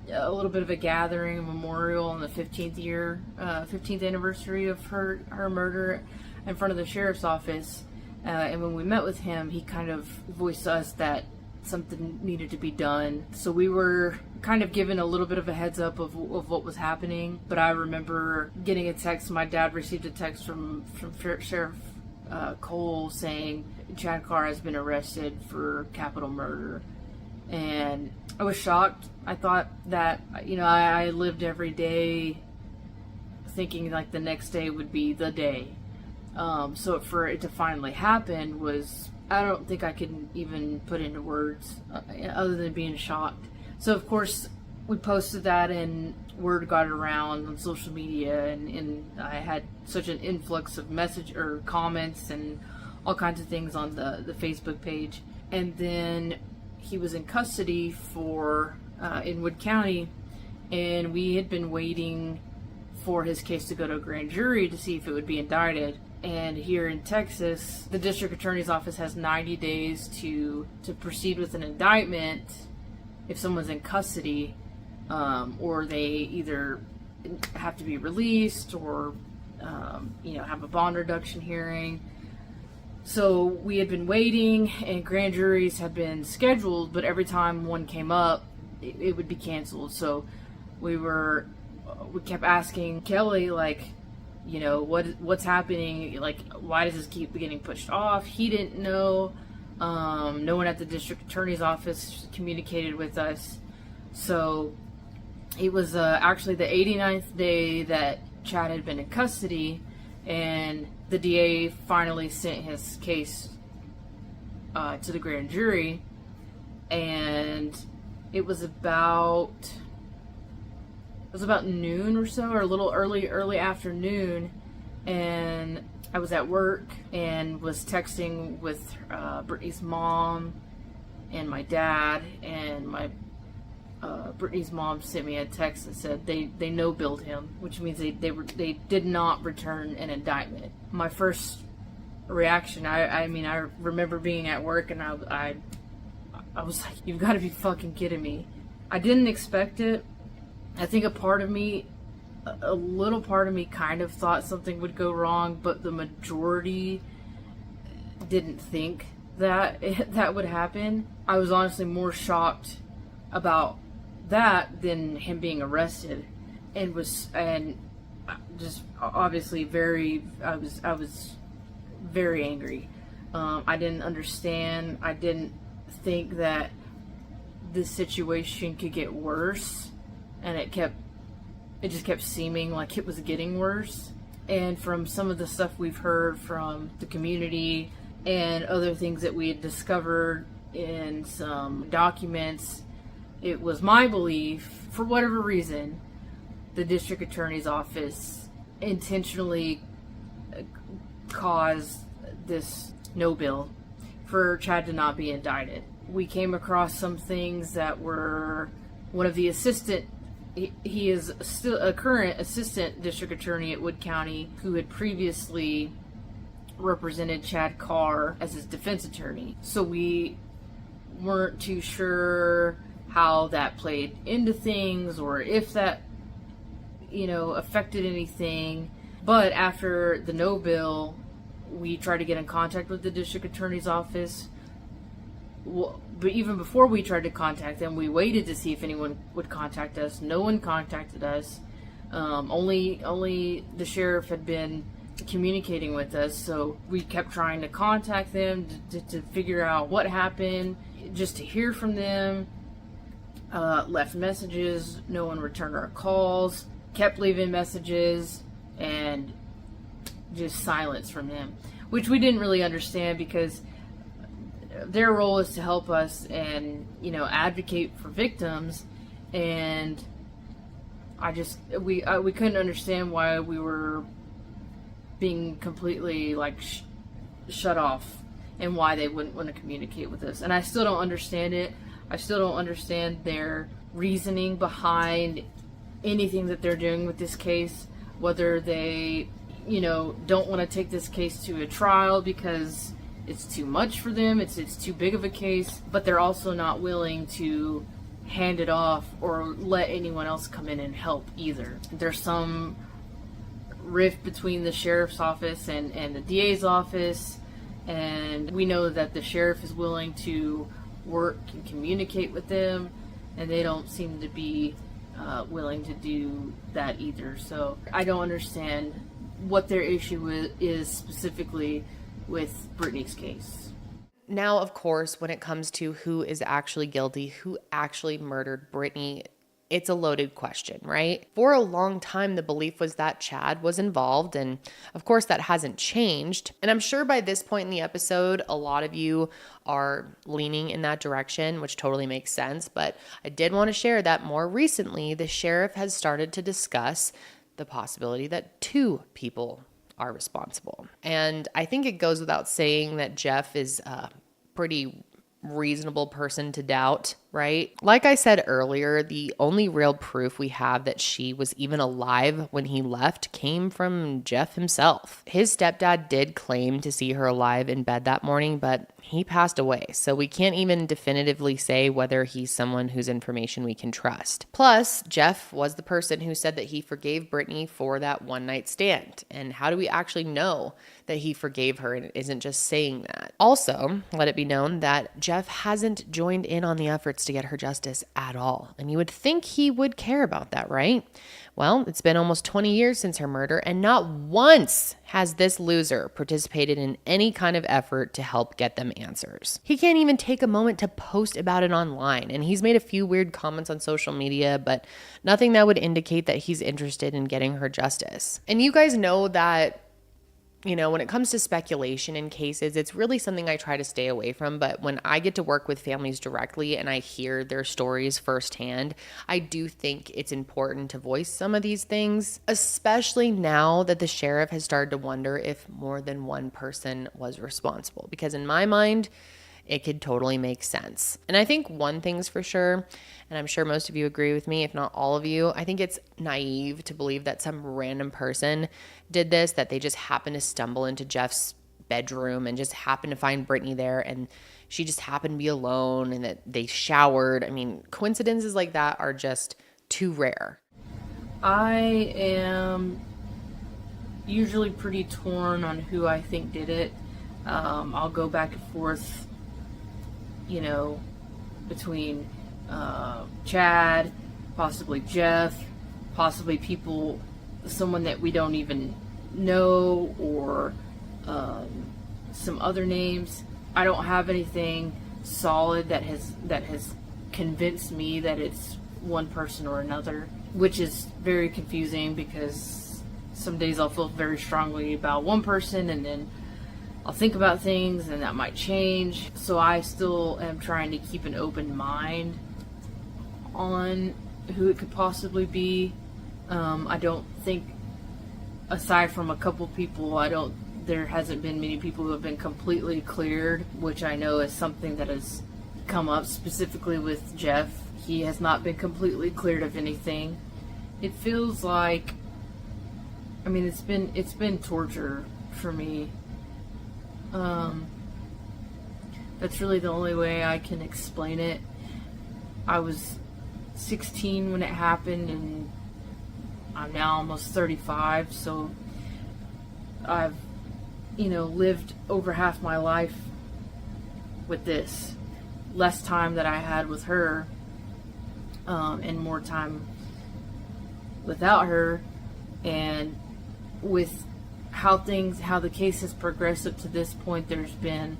little bit of a gathering, a memorial on the 15th anniversary of her murder in front of the sheriff's office. And when we met with him, he kind of voiced to us that something needed to be done. So we were kind of given a little bit of a heads up of what was happening. But I remember getting a text. My dad received a text from Sheriff Cole saying Chad Carr has been arrested for capital murder. And I was shocked. I thought that, I lived every day thinking like the next day would be the day. So for it to finally happen was, I don't think I could even put into words other than being shocked. So of course we posted that and word got around on social media, and I had such an influx of message or comments and all kinds of things on the Facebook page. And then he was in custody for in Wood County, and we had been waiting for his case to go to a grand jury to see if it would be indicted. And here in Texas, the district attorney's office has 90 days to proceed with an indictment if someone's in custody, or they either have to be released or have a bond reduction hearing. So we had been waiting, and grand juries had been scheduled, but every time one came up, it would be canceled. So we kept asking Kelly, what's happening? Like, why does this keep getting pushed off? He didn't know. No one at the district attorney's office communicated with us. So it was actually the 89th day that Chad had been in custody, and the DA finally sent his case to the grand jury, and it was about noon or so, or a little early afternoon, and I was at work and was texting with Brittany's mom and my dad, and Brittany's mom sent me a text that said they no-billed him, which means they did not return an indictment. My first reaction, I remember being at work, and I was like, you've got to be fucking kidding me. I didn't expect it. I think a little part of me kind of thought something would go wrong, but the majority didn't think that that would happen. I was honestly more shocked about that than him being arrested, and just obviously I was very angry. I didn't understand. I didn't think that this situation could get worse, and it just kept seeming like it was getting worse. And from some of the stuff we've heard from the community and other things that we had discovered in some documents, it was my belief, for whatever reason, the district attorney's office intentionally caused this no bill for Chad to not be indicted. We came across some things that were one of the he is still a current assistant district attorney at Wood County who had previously represented Chad Carr as his defense attorney. So we weren't too sure how that played into things or if that, affected anything. But after the no bill, we tried to get in contact with the district attorney's office. But even before we tried to contact them, we waited to see if anyone would contact us. No one contacted us. Only the sheriff had been communicating with us, so we kept trying to contact them to figure out what happened, just to hear from them. Left messages, no one returned our calls, kept leaving messages, and just silence from them, which we didn't really understand because their role is to help us and advocate for victims, and we couldn't understand why we were being completely shut off and why they wouldn't want to communicate with us. And I still don't understand it. I still don't understand their reasoning behind anything that they're doing with this case, whether they don't want to take this case to a trial because it's too much for them, it's too big of a case, but they're also not willing to hand it off or let anyone else come in and help either. There's some rift between the sheriff's office and the DA's office, and we know that the sheriff is willing to work and communicate with them, and they don't seem to be willing to do that either. So I don't understand what their issue is specifically with Brittany's case. Now, of course, when it comes to who is actually guilty, who actually murdered Brittany, it's a loaded question, right? For a long time, the belief was that Chad was involved, and of course that hasn't changed. And I'm sure by this point in the episode, a lot of you are leaning in that direction, which totally makes sense. But I did want to share that more recently, the sheriff has started to discuss the possibility that 2 people are responsible. And I think it goes without saying that Jeff is a pretty reasonable person to doubt, right? Like I said earlier, the only real proof we have that she was even alive when he left came from Jeff himself. His stepdad did claim to see her alive in bed that morning, but he passed away, so we can't even definitively say whether he's someone whose information we can trust. Plus, Jeff was the person who said that he forgave Brittany for that one-night stand. And how do we actually know that he forgave her and isn't just saying that? Also, let it be known that Jeff hasn't joined in on the efforts to get her justice at all. And you would think he would care about that, right? Well, it's been almost 20 years since her murder, and not once has this loser participated in any kind of effort to help get them answers. He can't even take a moment to post about it online, and he's made a few weird comments on social media, but nothing that would indicate that he's interested in getting her justice. And you guys know that when it comes to speculation in cases, it's really something I try to stay away from. But when I get to work with families directly and I hear their stories firsthand, I do think it's important to voice some of these things, especially now that the sheriff has started to wonder if more than one person was responsible. Because in my mind, it could totally make sense. And I think one thing's for sure, and I'm sure most of you agree with me, if not all of you, I think it's naive to believe that some random person did this, that they just happened to stumble into Jeff's bedroom and just happened to find Brittany there and she just happened to be alone and that they showered. I mean, coincidences like that are just too rare. I am usually pretty torn on who I think did it. I'll go back and forth, between Chad, possibly Jeff, possibly someone that we don't even know, or some other names. I don't have anything solid that has convinced me that it's one person or another, which is very confusing because some days I'll feel very strongly about one person and then I'll think about things and that might change. So I still am trying to keep an open mind on who it could possibly be. I don't think, aside from a couple people, there hasn't been many people who have been completely cleared, which I know is something that has come up specifically with Jeff. He has not been completely cleared of anything. It feels like, I mean, it's been torture for me. That's really the only way I can explain it. I was 16 when it happened, and I'm now almost 35, so I've, lived over half my life with this. Less time that I had with her, and more time without her, and with how the case has progressed up to this point, there's been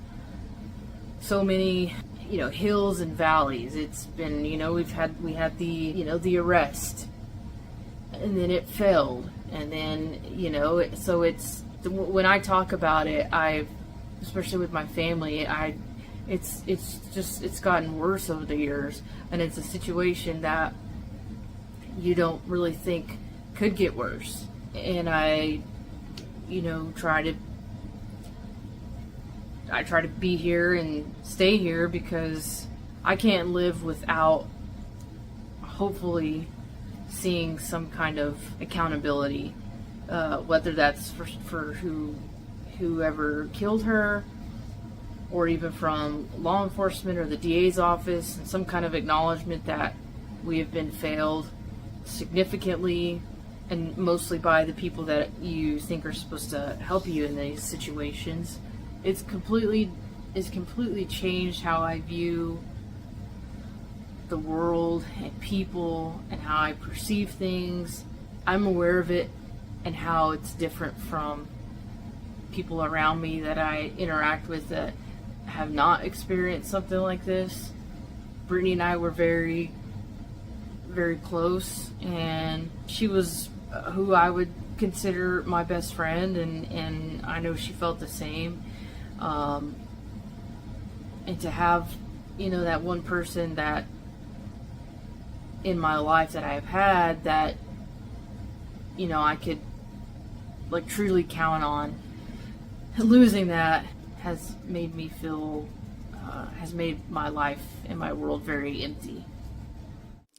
so many, hills and valleys. It's been, we had the arrest, and then it failed, and then, so it's, when I talk about it, especially with my family, it's gotten worse over the years, and it's a situation that you don't really think could get worse. And I try to be here and stay here because I can't live without hopefully seeing some kind of accountability, whether that's for whoever killed her, or even from law enforcement or the DA's office, and some kind of acknowledgement that we have been failed significantly, and mostly by the people that you think are supposed to help you in these situations. It's completely changed how I view the world and people and how I perceive things. I'm aware of it and how it's different from people around me that I interact with that have not experienced something like this. Brittany and I were very, very close, and she was who I would consider my best friend, and I know she felt the same. And to have, that one person that in my life that I've had that, I could truly count on, losing that has made me feel, has made my life and my world very empty.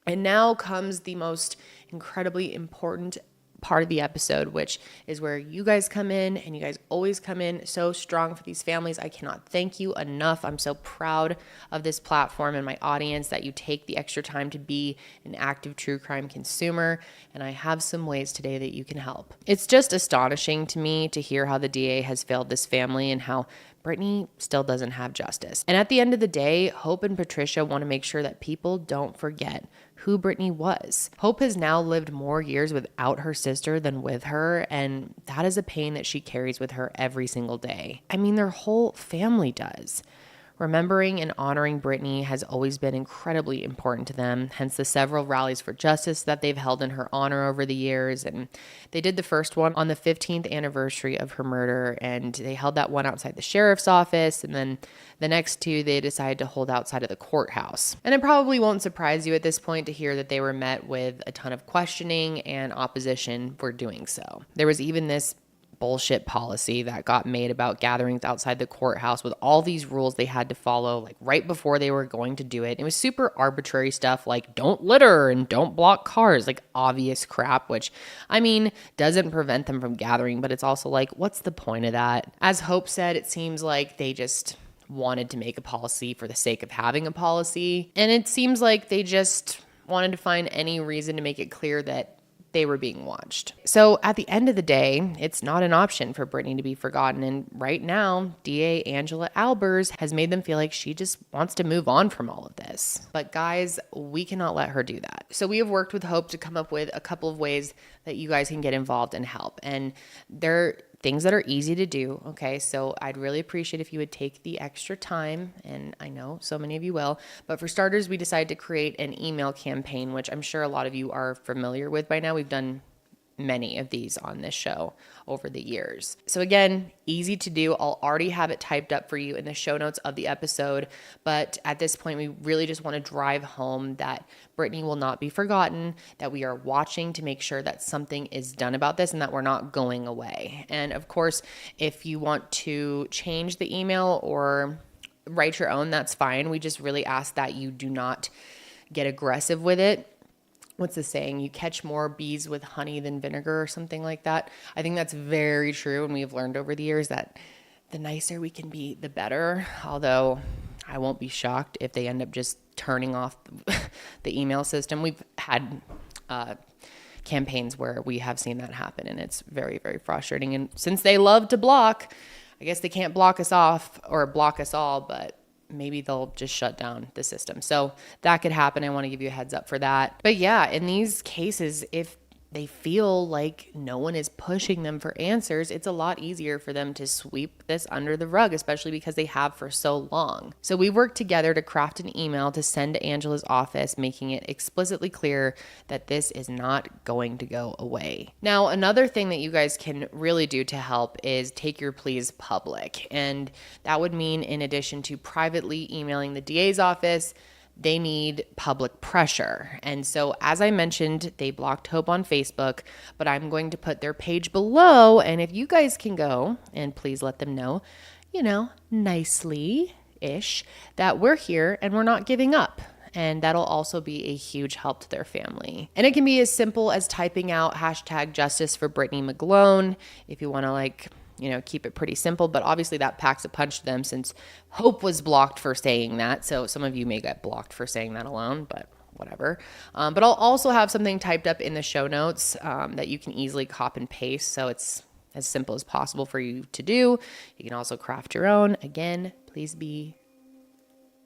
And now comes the most incredibly important part of the episode, which is where you guys come in, and you guys always come in so strong for these families. I cannot thank you enough. I'm so proud of this platform and my audience that you take the extra time to be an active true crime consumer, and I have some ways today that you can help. It's just astonishing to me to hear how the DA has failed this family and how Brittany still doesn't have justice. And at the end of the day, Hope and Patricia want to make sure that people don't forget who Brittany was. Hope has now lived more years without her sister than with her, and that is a pain that she carries with her every single day. I mean, their whole family does. Remembering and honoring Brittany has always been incredibly important to them, hence the several rallies for justice that they've held in her honor over the years. And they did the first one on the 15th anniversary of her murder, and they held that one outside the sheriff's office, and then the next two they decided to hold outside of the courthouse. And it probably won't surprise you at this point to hear that they were met with a ton of questioning and opposition for doing so. There was even this bullshit policy that got made about gatherings outside the courthouse with all these rules they had to follow right before they were going to do it. It was super arbitrary stuff like don't litter and don't block cars, obvious crap, which doesn't prevent them from gathering, but it's also what's the point of that? As Hope said, it seems like they just wanted to make a policy for the sake of having a policy, and it seems like they just wanted to find any reason to make it clear that they were being watched. So at the end of the day, it's not an option for Brittany to be forgotten. And right now, DA Angela Albers has made them feel like she just wants to move on from all of this. But guys, we cannot let her do that. So we have worked with Hope to come up with a couple of ways that you guys can get involved and help. And they're things that are easy to do. Okay. So I'd really appreciate if you would take the extra time. And I know so many of you will, but for starters, we decided to create an email campaign, which I'm sure a lot of you are familiar with by now. We've done many of these on this show over the years. So again, easy to do. I'll already have it typed up for you in the show notes of the episode. But at this point, we really just want to drive home that Brittany will not be forgotten, that we are watching to make sure that something is done about this and that we're not going away. And of course, if you want to change the email or write your own, that's fine. We just really ask that you do not get aggressive with it. What's the saying? You catch more bees with honey than vinegar or something like that. I think that's very true. And we've learned over the years that the nicer we can be, the better. Although I won't be shocked if they end up just turning off the email system. We've had campaigns where we have seen that happen, and it's very, very frustrating. And since they love to block, I guess they can't block us off or block us all, but maybe they'll just shut down the system. So that could happen. I want to give you a heads up for that. But yeah, in these cases, if they feel like no one is pushing them for answers, it's a lot easier for them to sweep this under the rug, especially because they have for so long. So we worked together to craft an email to send to Angela's office, making it explicitly clear that this is not going to go away. Now, another thing that you guys can really do to help is take your pleas public. And that would mean, in addition to privately emailing the DA's office, they need public pressure. And so, as I mentioned, they blocked Hope on Facebook, but I'm going to put their page below. And if you guys can go and please let them know, nicely-ish, that we're here and we're not giving up. And that'll also be a huge help to their family. And it can be as simple as typing out #justice for Brittany McGlone if you want to keep it pretty simple, but obviously that packs a punch to them since Hope was blocked for saying that. So some of you may get blocked for saying that alone, but whatever. But I'll also have something typed up in the show notes that you can easily copy and paste. So it's as simple as possible for you to do. You can also craft your own. Again, please be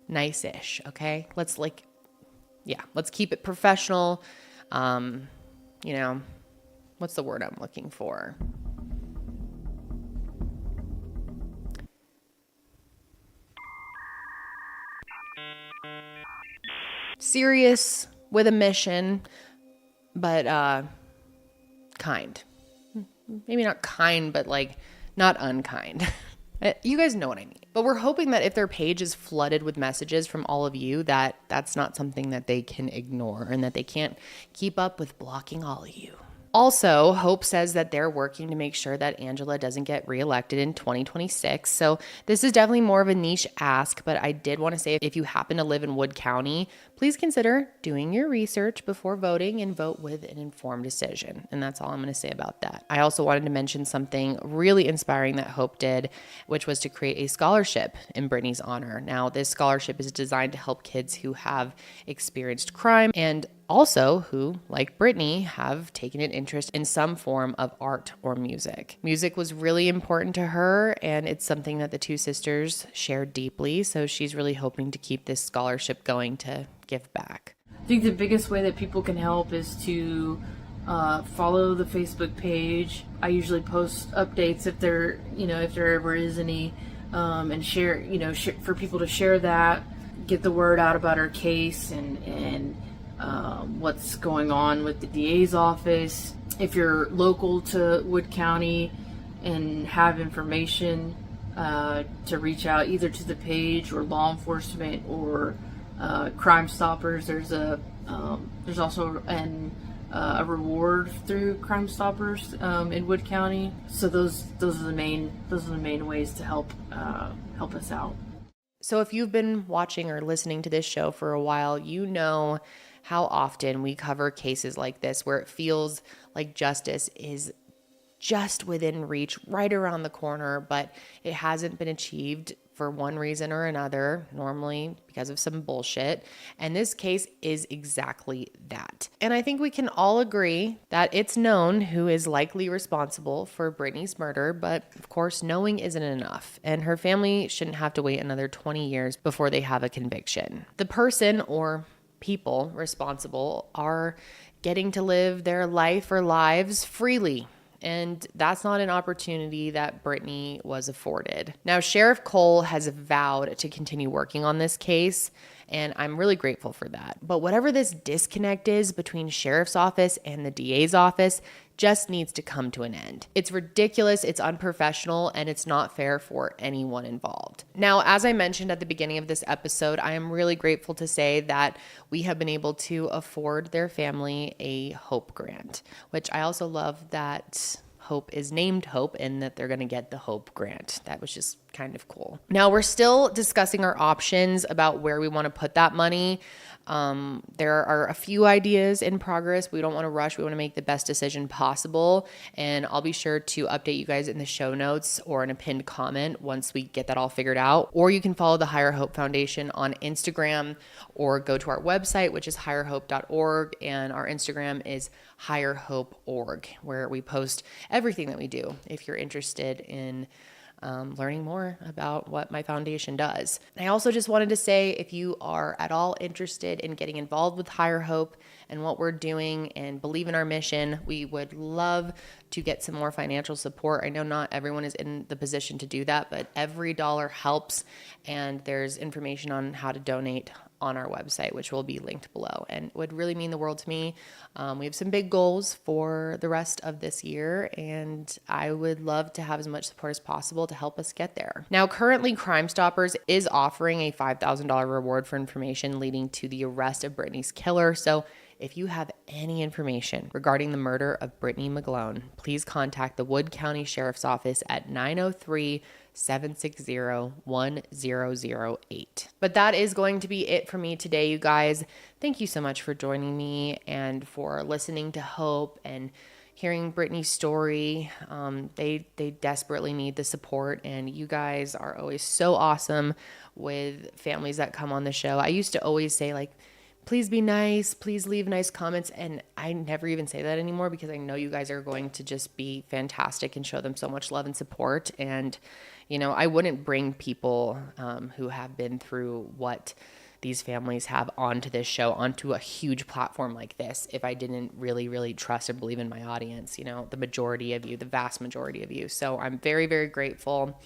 nice-ish. Okay. Let's keep it professional. What's the word I'm looking for? Serious with a mission, but kind. Maybe not kind, but not unkind. You guys know what I mean. But we're hoping that if their page is flooded with messages from all of you, that's not something that they can ignore and that they can't keep up with blocking all of you. Also, Hope says that they're working to make sure that Angela doesn't get reelected in 2026. So this is definitely more of a niche ask, but I did want to say if you happen to live in Wood County, please consider doing your research before voting and vote with an informed decision. And that's all I'm going to say about that. I also wanted to mention something really inspiring that Hope did, which was to create a scholarship in Brittany's honor. Now, this scholarship is designed to help kids who have experienced crime and also who, like Brittany, have taken an interest in some form of art or music. Music was really important to her, and it's something that the two sisters shared deeply, so she's really hoping to keep this scholarship going to give back. I think the biggest way that people can help is to follow the Facebook page. I usually post updates if there ever is any, and share, for people to share that, get the word out about our case and what's going on with the DA's office. If you're local to Wood County and have information, to reach out either to the page or law enforcement or Crime Stoppers. There's also a reward through Crime Stoppers in Wood County. So those are the main ways to help us out. So if you've been watching or listening to this show for a while, you know how often we cover cases like this where it feels like justice is just within reach, right around the corner, but it hasn't been achieved for one reason or another, normally because of some bullshit. And this case is exactly that. And I think we can all agree that it's known who is likely responsible for Brittany's murder, but of course, knowing isn't enough. And her family shouldn't have to wait another 20 years before they have a conviction. The person or people responsible are getting to live their life or lives freely. And that's not an opportunity that Brittany was afforded. Now, Sheriff Cole has vowed to continue working on this case, and I'm really grateful for that. But whatever this disconnect is between Sheriff's office and the DA's office just needs to come to an end. It's ridiculous, it's unprofessional, and it's not fair for anyone involved. Now, as I mentioned at the beginning of this episode, I am really grateful to say that we have been able to afford their family a Hope grant, which I also love that Hope is named Hope and that they're going to get the Hope grant. That was just kind of cool. Now, we're still discussing our options about where we want to put that money. There are a few ideas in progress. We don't want to rush. We want to make the best decision possible. And I'll be sure to update you guys in the show notes or in a pinned comment once we get that all figured out. Or you can follow the Higher Hope Foundation on Instagram or go to our website, which is higherhope.org. And our Instagram is higherhope.org, where we post everything that we do if you're interested in learning more about what my foundation does. I also just wanted to say, if you are at all interested in getting involved with Higher Hope and what we're doing and believe in our mission, we would love to get some more financial support. I know not everyone is in the position to do that, but every dollar helps. And there's information on how to donate on our website, which will be linked below, and would really mean the world to me. We have some big goals for the rest of this year, and I would love to have as much support as possible to help us get there. Now, currently, Crime Stoppers is offering a $5,000 reward for information leading to the arrest of Brittany's killer. So if you have any information regarding the murder of Brittany McGlone, please contact the Wood County Sheriff's Office at 903-760-1008. But that is going to be it for me today, you guys. Thank you so much for joining me and for listening to Hope and hearing Brittany's story. They desperately need the support, and you guys are always so awesome with families that come on the show. I used to always say, like, please be nice, please leave nice comments. And I never even say that anymore because I know you guys are going to just be fantastic and show them so much love and support. And, you know, I wouldn't bring people who have been through what these families have onto this show, onto a huge platform like this, if I didn't really, really trust or believe in my audience, you know, the majority of you, the vast majority of you. So I'm very, very grateful.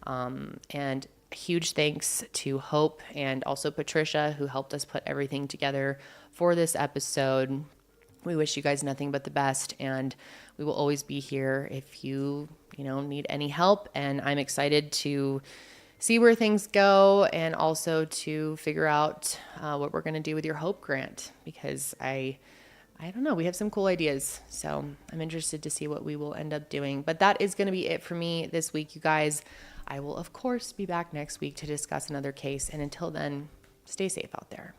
And huge thanks to Hope and also Patricia, who helped us put everything together for this episode. We wish you guys nothing but the best, and we will always be here if you need any help. And I'm excited to see where things go and also to figure out what we're going to do with your Hope grant, because I don't know, we have some cool ideas. So I'm interested to see what we will end up doing. But that is going to be it for me this week, you guys. I will, of course, be back next week to discuss another case. And until then, stay safe out there.